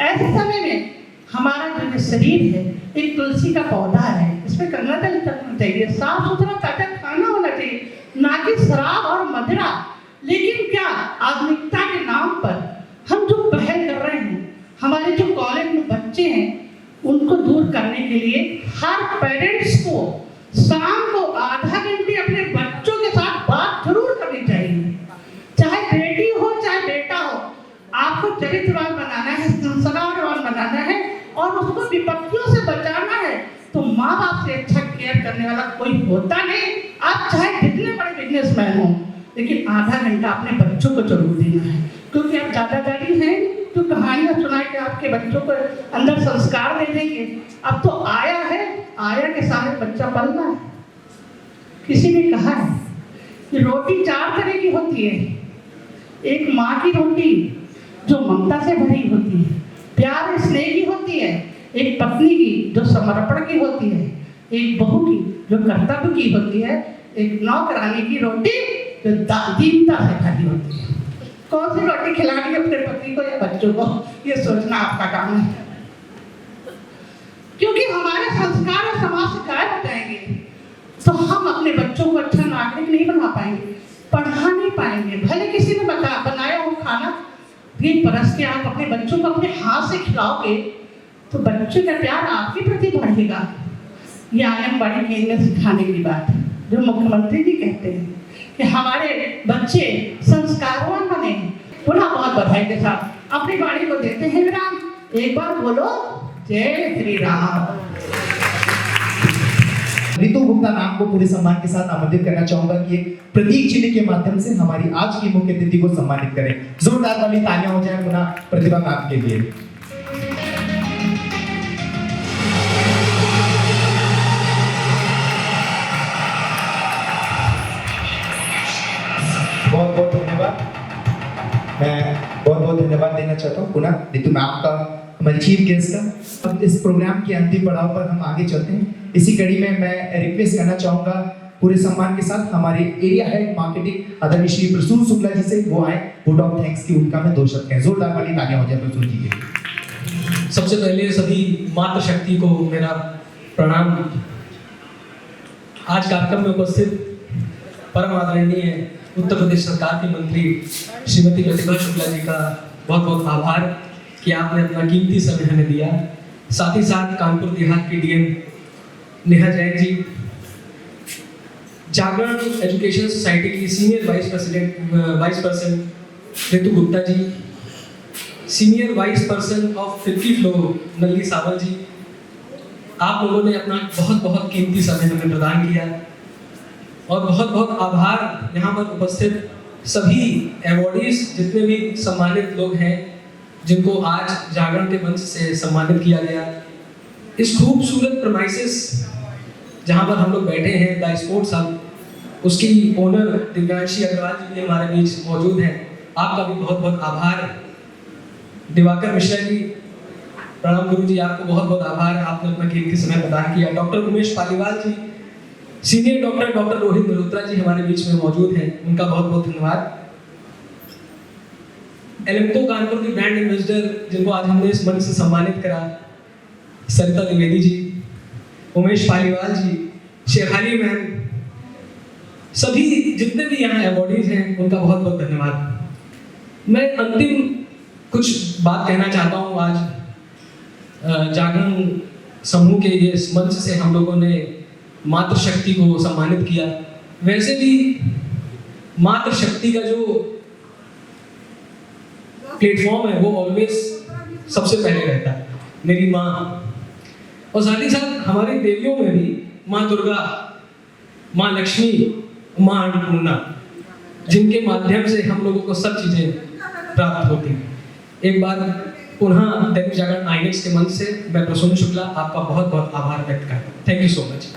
ऐसे समय में हमारा जो शरीर है एक तुलसी का पौधा है, इसमें गंगा जल करना चाहिए, साफ सुथरा ताजा खाना होना चाहिए, ना कि शराब और मदिरा। लेकिन क्या आधुनिकता के नाम पर हम जो पहल कर रहे हैं, हमारे जो कॉलेज में बच्चे हैं उनको दूर करने के लिए हर पेरेंट्स को शाम को आधा घंटे अपने बच्चों के साथ बात जरूर करनी चाहिए। चाहे बेटी हो चाहे बेटा हो, आपको चरित्रवान बनाना है, संस्कारवान बनाना है और उसको विपत्तियों से बचाना है। तो माँ बाप से अच्छा केयर करने वाला कोई होता नहीं। आप चाहे जितने बड़े बिजनेसमैन हो, लेकिन आधा घंटा अपने बच्चों को जरूर देना है। क्योंकि आप दादा दादी हैं जो कहानियां सुना के आपके बच्चों को अंदर संस्कार दे देंगे। अब तो आया है, आया के सामने बच्चा पलना है। किसी ने कहा है कि रोटी 4 तरह की होती है। एक माँ की रोटी जो ममता से भरी होती है, प्यार स्नेह की होती है। एक पत्नी की जो समर्पण की होती है। एक बहू की जो कर्तव्य की होती है। एक नौकरानी की रोटी जो दीनता से भरी होती है। कौन सी रोटी खिलानी है अपने पति को या बच्चों को, ये सोचना आपका काम है। क्योंकि हमारे संस्कार और समाज से गायब हो जाएंगे तो हम अपने बच्चों को अच्छा नागरिक नहीं बना पाएंगे, पढ़ा नहीं पाएंगे। भले किसी ने बनाया हो खाना, ये परस के आप अपने बच्चों को अपने हाथ से खिलाओगे तो बच्चे का प्यार आपके प्रति बढ़ेगा। ये आंगनबाड़ी केंद्र में सिखाने की बात है जो मुख्यमंत्री जी कहते हैं कि हमारे बच्चे संस्कारवान बने। पुनः बहुत बधाई के साथ अपनी बाड़ी को देते हैं विराम। एक बार बोलो जय श्री राम। रितु गुप्ता मैम को पूरे सम्मान के साथ आमंत्रित करना चाहूंगा कि एक प्रतीक चिन्ह के माध्यम से हमारी आज की मुख्य अतिथि को सम्मानित करें। जोरदार वाली तालियां हो जाए पुनः प्रतिभा मैम के लिए। बहुत बहुत धन्यवाद। मैं बहुत बहुत धन्यवाद देना चाहता हूँ पुनः रितु मैम का, हमारी चीफ गेस्ट का। अब इस प्रोग्राम के अंतिम पड़ाव पर हम आगे चलते हैं। इसी कड़ी में मैं रिक्वेस्ट करना चाहूंगा पूरे सम्मान के साथ हमारे एरिया हेड मार्केटिंग आदरणीय श्री प्रसून शुक्ला जी से, वो आए वोट ऑफ थैंक्स की उनका मैं 2 शब्द कहें। जोरदार वाली तालियां हो जाए प्रसून जी के। सबसे पहले सभी मातृशक्ति को मेरा प्रणाम। आज कार्यक्रम में उपस्थित परम आदरणीय उत्तर प्रदेश सरकार के मंत्री श्रीमती प्रतिभा शुक्ला जी का बहुत बहुत आभार कि आपने अपना कीमती समय हमें दिया। साथ ही साथ कानपुर देहात के DM Neha Jain ji, Jagran education society की senior vice person Ritu Gupta ji, senior vice person of 50 floor नल्ली सावल जी, आप लोगों ने अपना बहुत बहुत कीमती समय हमें प्रदान किया। और बहुत बहुत आभार यहाँ पर उपस्थित सभी अवॉर्डीज, जितने भी सम्मानित लोग हैं जिनको आज जागरण के मंच से सम्मानित किया गया। इस खूबसूरत प्रमाइसिस जहाँ पर हम लोग बैठे हैं, द स्पोर्ट्स हब, उसकी ओनर दिव्यांशी अग्रवाल जी भी हमारे बीच मौजूद हैं। आपका भी बहुत बहुत आभार। दिवाकर मिश्रा जी, प्रणाम गुरु जी, आपको बहुत बहुत आभार, आपने अपना कीमती समय प्रदान किया। डॉक्टर उमेश पालीवाल जी, सीनियर डॉक्टर रोहित मल्होत्रा जी हमारे बीच में मौजूद हैं, उनका बहुत बहुत धन्यवाद। एलेम्को कानपुर की ब्रांड एम्बेसडर जिनको आज हमने इस मंच से सम्मानित करा, सरिता द्विवेदी जी, उमेश पालीवाल जी, शेखाली मैम, सभी जितने भी यहाँ अवॉर्डीज हैं उनका बहुत बहुत धन्यवाद। मैं अंतिम कुछ बात कहना चाहता हूँ। आज जागरण समूह के ये इस मंच से हम लोगों ने मातृशक्ति को सम्मानित किया। वैसे भी मातृशक्ति का जो प्लेटफॉर्म है वो ऑलवेज सबसे पहले रहता है, मेरी माँ, और साथ ही साथ हमारी देवियों में भी माँ दुर्गा, माँ लक्ष्मी, माँ अन्नपूर्णा, जिनके माध्यम से हम लोगों को सब चीजें प्राप्त होती हैं। एक बार पुनः दैनिक जागरण आईनेक्स के मंच से मैं प्रसून शुक्ला आपका बहुत बहुत आभार व्यक्त करता हूँ। Thank you so much.